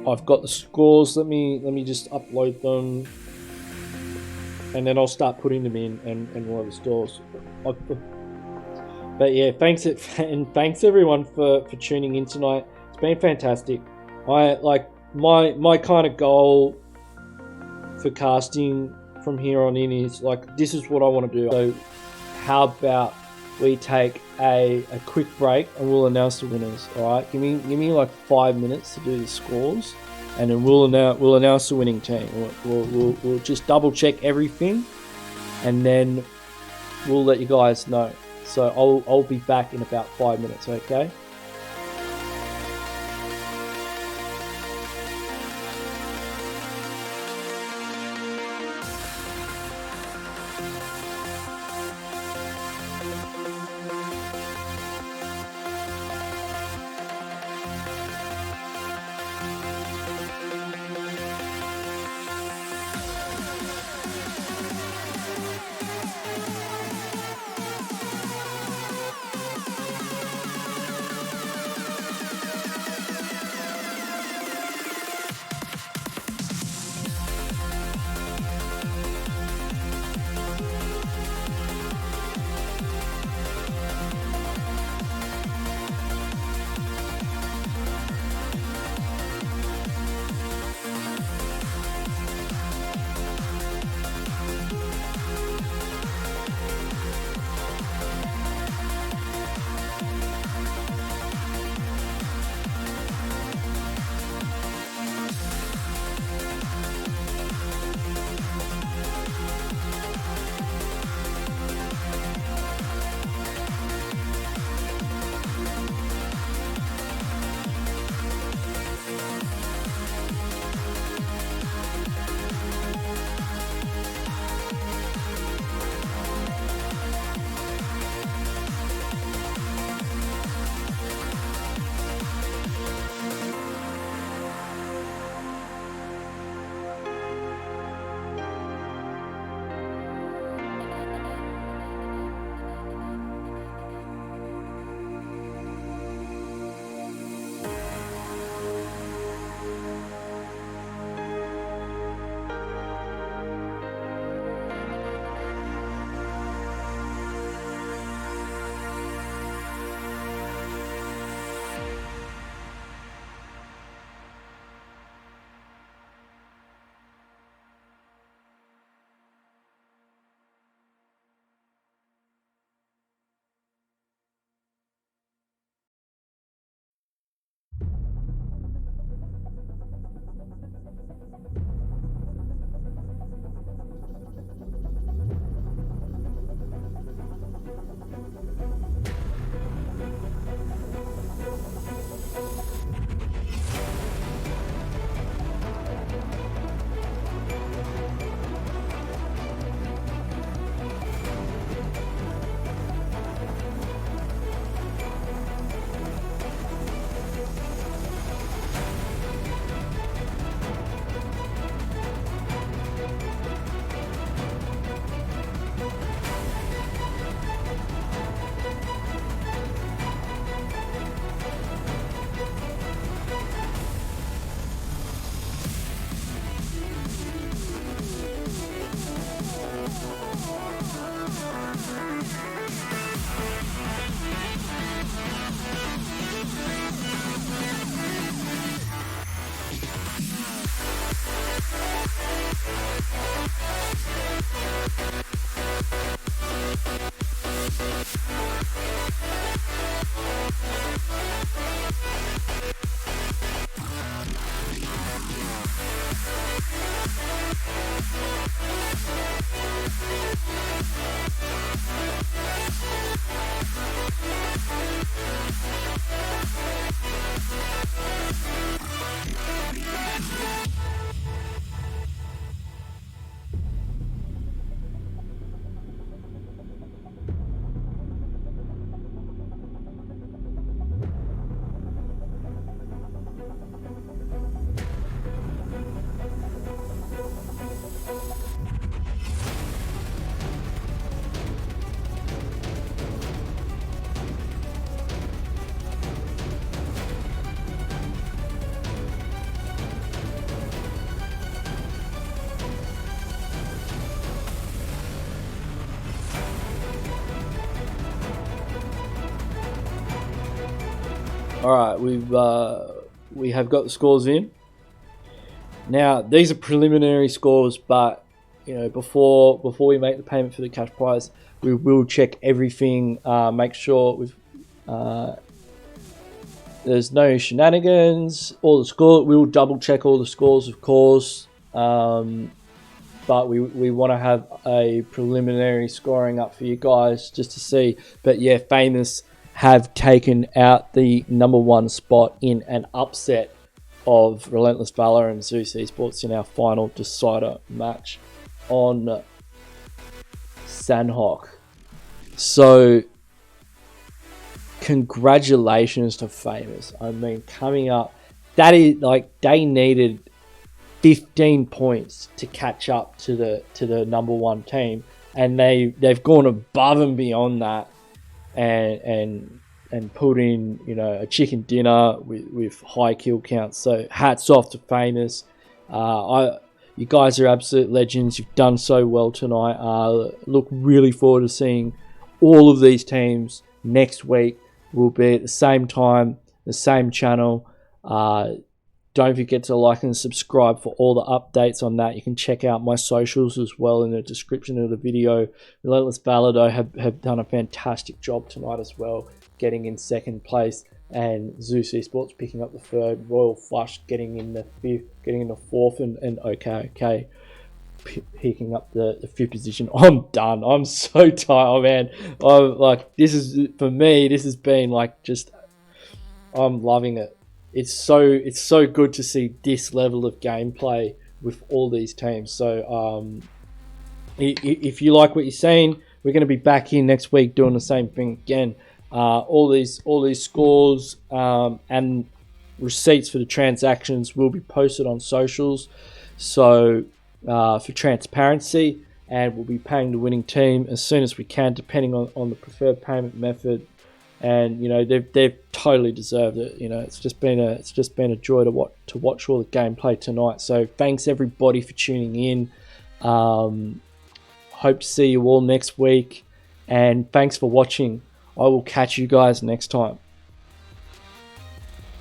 I've got the scores. Let me just upload them, and then I'll start putting them in, and we'll have the scores. But yeah, thanks everyone for tuning in tonight. It's been fantastic. My kind of goal for casting from here on in is this is what I want to do. So how about we take a quick break and we'll announce the winners. All right, give me like 5 minutes to do the scores, and then we'll announce the winning team. We'll just double check everything, and then we'll let you guys know. So I'll be back in about 5 minutes. Okay. All right, we have got the scores in. Now these are preliminary scores, but you know, before we make the payment for the cash prize, we will check everything. Make sure there's no shenanigans. All the score, we'll double check all the scores, of course. But we want to have a preliminary scoring up for you guys just to see. But yeah, Famous have taken out the #1 spot in an upset of Relentless Valour and Zeus Esports in our final decider match on Sandhawk. So congratulations to Famous. I mean, coming up, that is like, they needed 15 points to catch up to the #1 team, and they've gone above and beyond that, and put in, you know, a chicken dinner with high kill counts. So hats off to Famous. You guys are absolute legends. You've done so well tonight. Look really forward to seeing all of these teams next week. We'll be at the same time, the same channel. Don't forget to like and subscribe for all the updates on that. You can check out my socials as well in the description of the video. Relentless Valour though have done a fantastic job tonight as well, getting in 2nd place, and Zeus Esports picking up the 3rd, Royal Flush getting in the 5th, getting in the 4th, and OOKOK picking up the 5th position. I'm done. I'm so tired, man. I'm like, this is, for me, this has been like, just, I'm loving it. It's so good to see this level of gameplay with all these teams. So if you like what you're seeing, we're going to be back here next week doing the same thing again. All these scores and receipts for the transactions will be posted on socials, so for transparency, and we'll be paying the winning team as soon as we can, depending on the preferred payment method. And you know, they've totally deserved it. You know, it's just been a joy to watch all the gameplay tonight. So thanks everybody for tuning in. Hope to see you all next week, and thanks for watching. I will catch you guys next time.